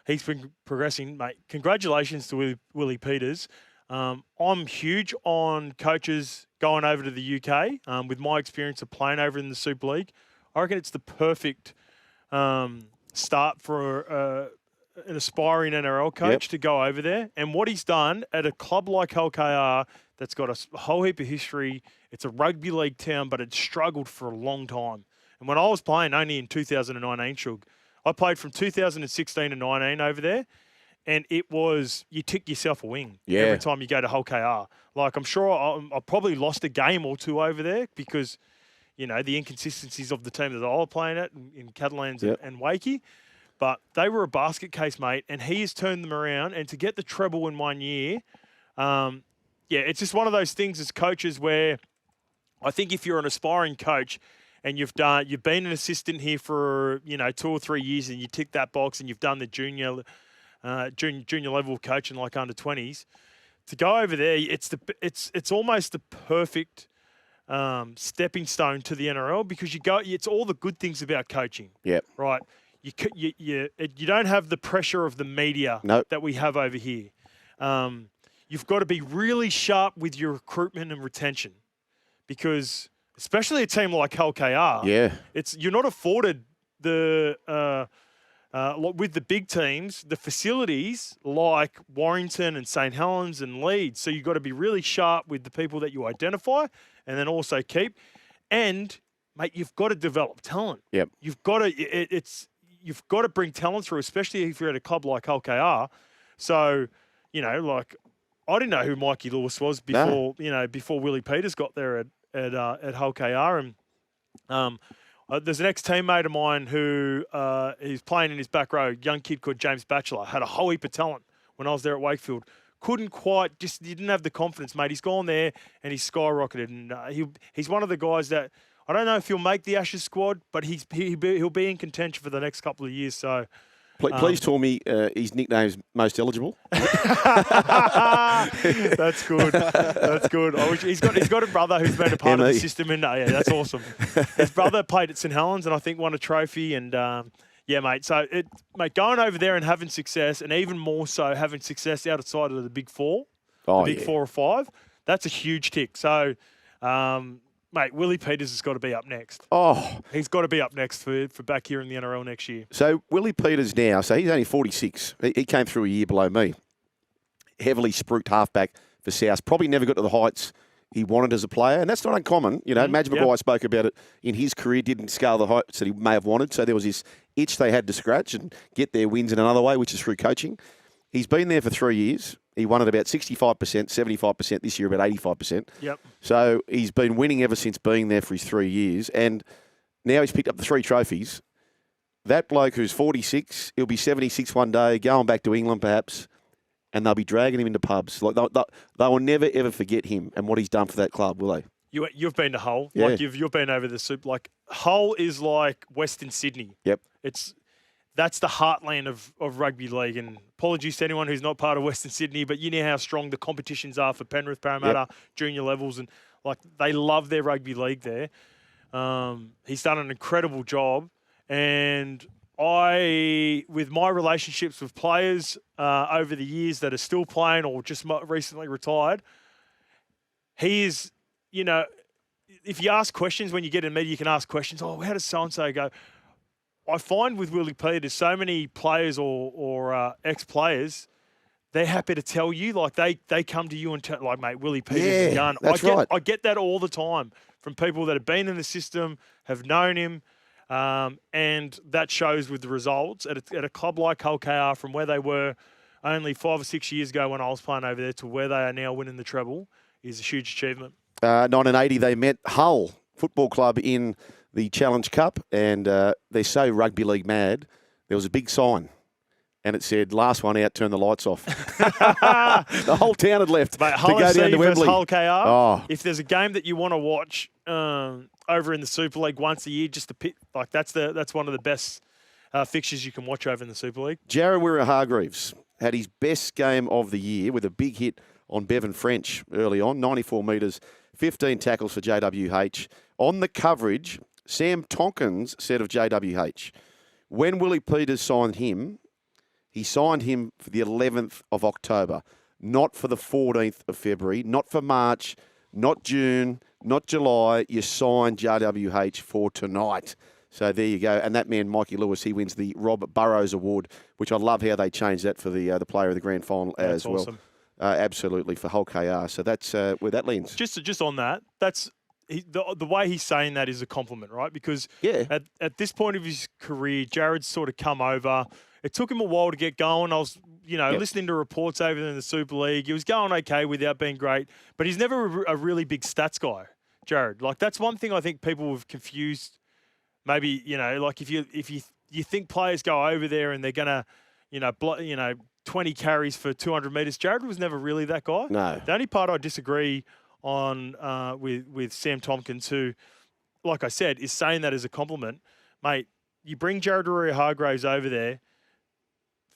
He's been progressing, mate. Congratulations to Willie Peters. I'm huge on coaches going over to the UK. With my experience of playing over in the Super League, I reckon it's the perfect start for an aspiring NRL coach to go over there. And what he's done at a club like Hull KR that's got a whole heap of history, it's a rugby league town, but it's struggled for a long time. And when I was playing only in 2019, Shug, I played from 2016 to 19 over there, and it was, you tick yourself a wing every time you go to Hull KR. Like, I'm sure I probably lost a game or two over there because, you know, the inconsistencies of the team that I was playing at in Catalans and Wakey. But they were a basket case, mate, and he has turned them around. And to get the treble in 1 year, it's just one of those things as coaches where I think if you're an aspiring coach and you've been an assistant here for 2 or 3 years and you tick that box and you've done the junior level of coaching like under 20s, to go over there, it's almost the perfect stepping stone to the NRL because it's all the good things about coaching. Yep. Right. You don't have the pressure of the media that we have over here. You've got to be really sharp with your recruitment and retention because, especially a team like Hull KR, you're not afforded the with the big teams the facilities like Warrington and St Helens and Leeds. So you've got to be really sharp with the people that you identify and then also keep. And mate, you've got to develop talent. Yep. You've got to you've got to bring talent through, especially if you're at a club like Hull KR. So, like I didn't know who Mikey Lewis was before, before Willie Peters got there at Hull KR. And there's an ex-teammate of mine who is playing in his back row, a young kid called James Batchelor, had a whole heap of talent when I was there at Wakefield. Couldn't quite, he didn't have the confidence, mate. He's gone there and he's skyrocketed. And he's one of the guys that, I don't know if he'll make the Ashes squad, but he'll be in contention for the next couple of years. So, please tell me his nickname's Most Eligible. That's good. That's good. He's got a brother who's been a part of the system. And that's awesome. His brother played at St Helens and I think won a trophy. And mate. So, going over there and having success, and even more so having success outside of the Big Four, the Big 4 or 5, that's a huge tick. So, mate, Willie Peters has got to be up next. Oh. He's got to be up next for back here in the NRL next year. So, Willie Peters now, so he's only 46. He came through a year below me. Heavily spruiked halfback for South. Probably never got to the heights he wanted as a player, and that's not uncommon. Madge Maguire spoke about it in his career, didn't scale the heights that he may have wanted, so there was this itch they had to scratch and get their wins in another way, which is through coaching. He's been there for 3 years. He won at about 65%, 75%, this year about 85%. Yep. So he's been winning ever since being there for his 3 years, and now he's picked up the 3 trophies. That bloke who's 46, he'll be 76 one day, going back to England perhaps, and they'll be dragging him into pubs. Like they will never ever forget him and what he's done for that club, will they? You've been to Hull, Yeah. like you've been over the soup. Like Hull is like Western Sydney. Yep. That's the heartland of rugby league. And apologies to anyone who's not part of Western Sydney, but you know how strong the competitions are for Penrith, Parramatta, junior levels, and like they love their rugby league there. He's done an incredible job, and with my relationships with players over the years that are still playing or just recently retired, he is, if you ask questions when you get in media, you can ask questions. Oh, how does so-and-so go? I find with Willie Peters, so many players or ex-players, they're happy to tell you. Like they come to you and tell, like, mate, Willie Peters is done. That's right. I get that all the time from people that have been in the system, have known him. And that shows with the results at a club like Hull KR, from where they were only 5 or 6 years ago when I was playing over there to where they are now winning the treble is a huge achievement. 1980, they met Hull Football Club in the Challenge Cup, and they're so rugby league mad. There was a big sign, and it said, "Last one out, turn the lights off." The whole town had left Mate, to Hull go FC down to versus Wembley. Hull KR. Oh. If there's a game that you want to watch over in the Super League once a year, just to pick, like that's one of the best fixtures you can watch over in the Super League. Jared Waerea-Hargreaves had his best game of the year with a big hit on Bevan French early on, 94 metres, 15 tackles for JWH. On the coverage, Sam Tonkins said of JWH, when Willie Peters signed him, he signed him for the 11th of October, not for the 14th of February, not for March, not June, not July. You signed JWH for tonight. So there you go. And that man, Mikey Lewis, he wins the Rob Burrows Award, which I love how they changed that for the player of the grand final as well. Awesome. Absolutely, for Hull KR. So that's where that leans. Just on that, that's the way he's saying that is a compliment, right? Because at this point of his career, Jared's sort of come over. It took him a while to get going. I was, listening to reports over there in the Super League. He was going okay without being great, but he's never a really big stats guy, Jared. Like, that's one thing I think people have confused. Maybe, like if you think players go over there and they're gonna, 20 carries for 200 metres. Jared was never really that guy. No. The only part I disagree on with Sam Tompkins, who, like I said, is saying that as a compliment. Mate, you bring Jared Waerea-Hargreaves over there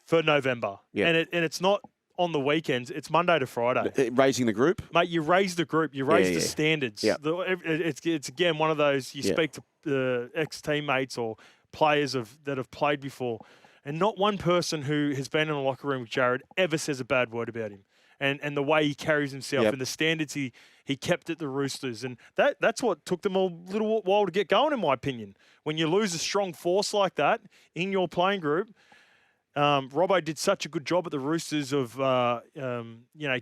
for November, and it's not on the weekends. It's Monday to Friday. Raising the group? Mate, you raise the group. You raise the standards. Yep. It's again, one of those, you speak to ex-teammates or players that have played before, and not one person who has been in the locker room with Jared ever says a bad word about him. And the way he carries himself and the standards he kept at the Roosters. And that's what took them a little while to get going, in my opinion. When you lose a strong force like that in your playing group, Robbo did such a good job at the Roosters of,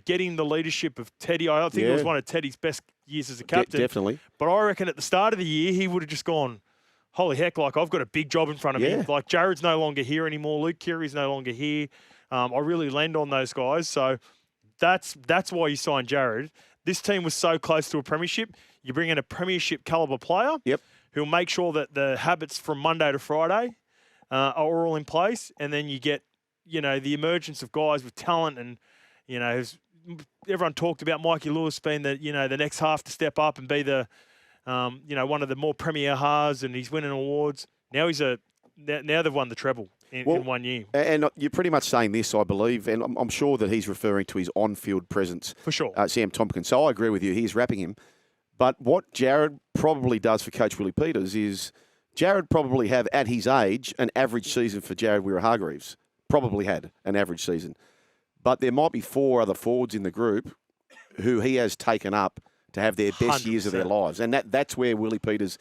getting the leadership of Teddy. I think it was one of Teddy's best years as a captain. Definitely. But I reckon at the start of the year, he would have just gone, holy heck, like, I've got a big job in front of me. Like, Jared's no longer here anymore. Luke Keary's no longer here. I really lend on those guys. So that's why you signed Jared. This team was so close to a premiership. You bring in a premiership caliber player who'll make sure that the habits from Monday to Friday are all in place. And then you get, the emergence of guys with talent. And, everyone talked about Mikey Lewis being the next half to step up and be the, one of the more premier halves, and he's winning awards. Now now they've won the treble in 1 year. And you're pretty much saying this, I believe, and I'm sure that he's referring to his on-field presence. For sure. Sam Tompkins. So I agree with you. He's wrapping him. But what Jared probably does for Coach Willie Peters is Jared probably have, at his age, an average season for Jared Waerea-Hargreaves. Probably had an average season. But there might be 4 other forwards in the group who he has taken up to have their best 100%. years of their lives. And that's where Willie Peters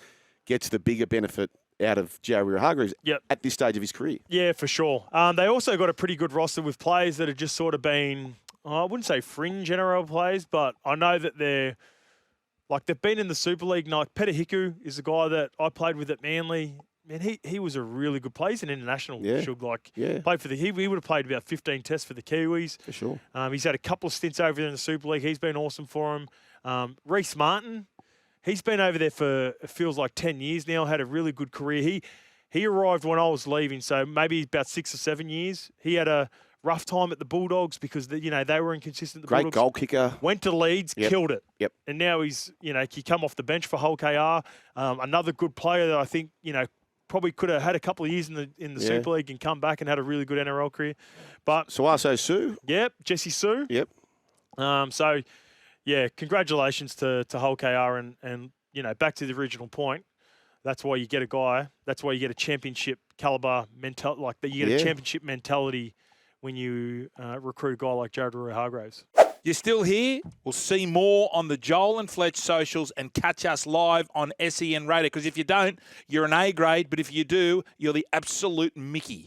gets the bigger benefit out of Jared Waerea-Hargreaves at this stage of his career. Yeah, for sure. They also got a pretty good roster with players that have just sort of been, I wouldn't say fringe NRL players, but I know that they've been in the Super League. Like Peter Hiku is a guy that I played with at Manly. Man, he was a really good player. He's an international. Played for he would have played about 15 tests for the Kiwis. For sure. He's had a couple of stints over there in the Super League. He's been awesome for him. Reece Martin, he's been over there for, it feels like 10 years now, had a really good career. He arrived when I was leaving, so maybe about 6 or 7 years. He had a rough time at the Bulldogs because they were inconsistent. The Great Bulldogs goal kicker. Went to Leeds, killed it. Yep. And now he's, he come off the bench for Hull KR. Another good player that I think, probably could have had a couple of years in the Super League and come back and had a really good NRL career. But Suaso Sue. Yep, Jesse Sue. Yep. Congratulations to Hull KR and back to the original point. That's why you get a guy. That's why you get a championship caliber mentality. You get a championship mentality when you recruit a guy like Jared Waerea-Hargreaves. You're still here? We'll see more on the Joel and Fletch socials and catch us live on SEN Radio. Because if you don't, you're an A grade. But if you do, you're the absolute Mickey.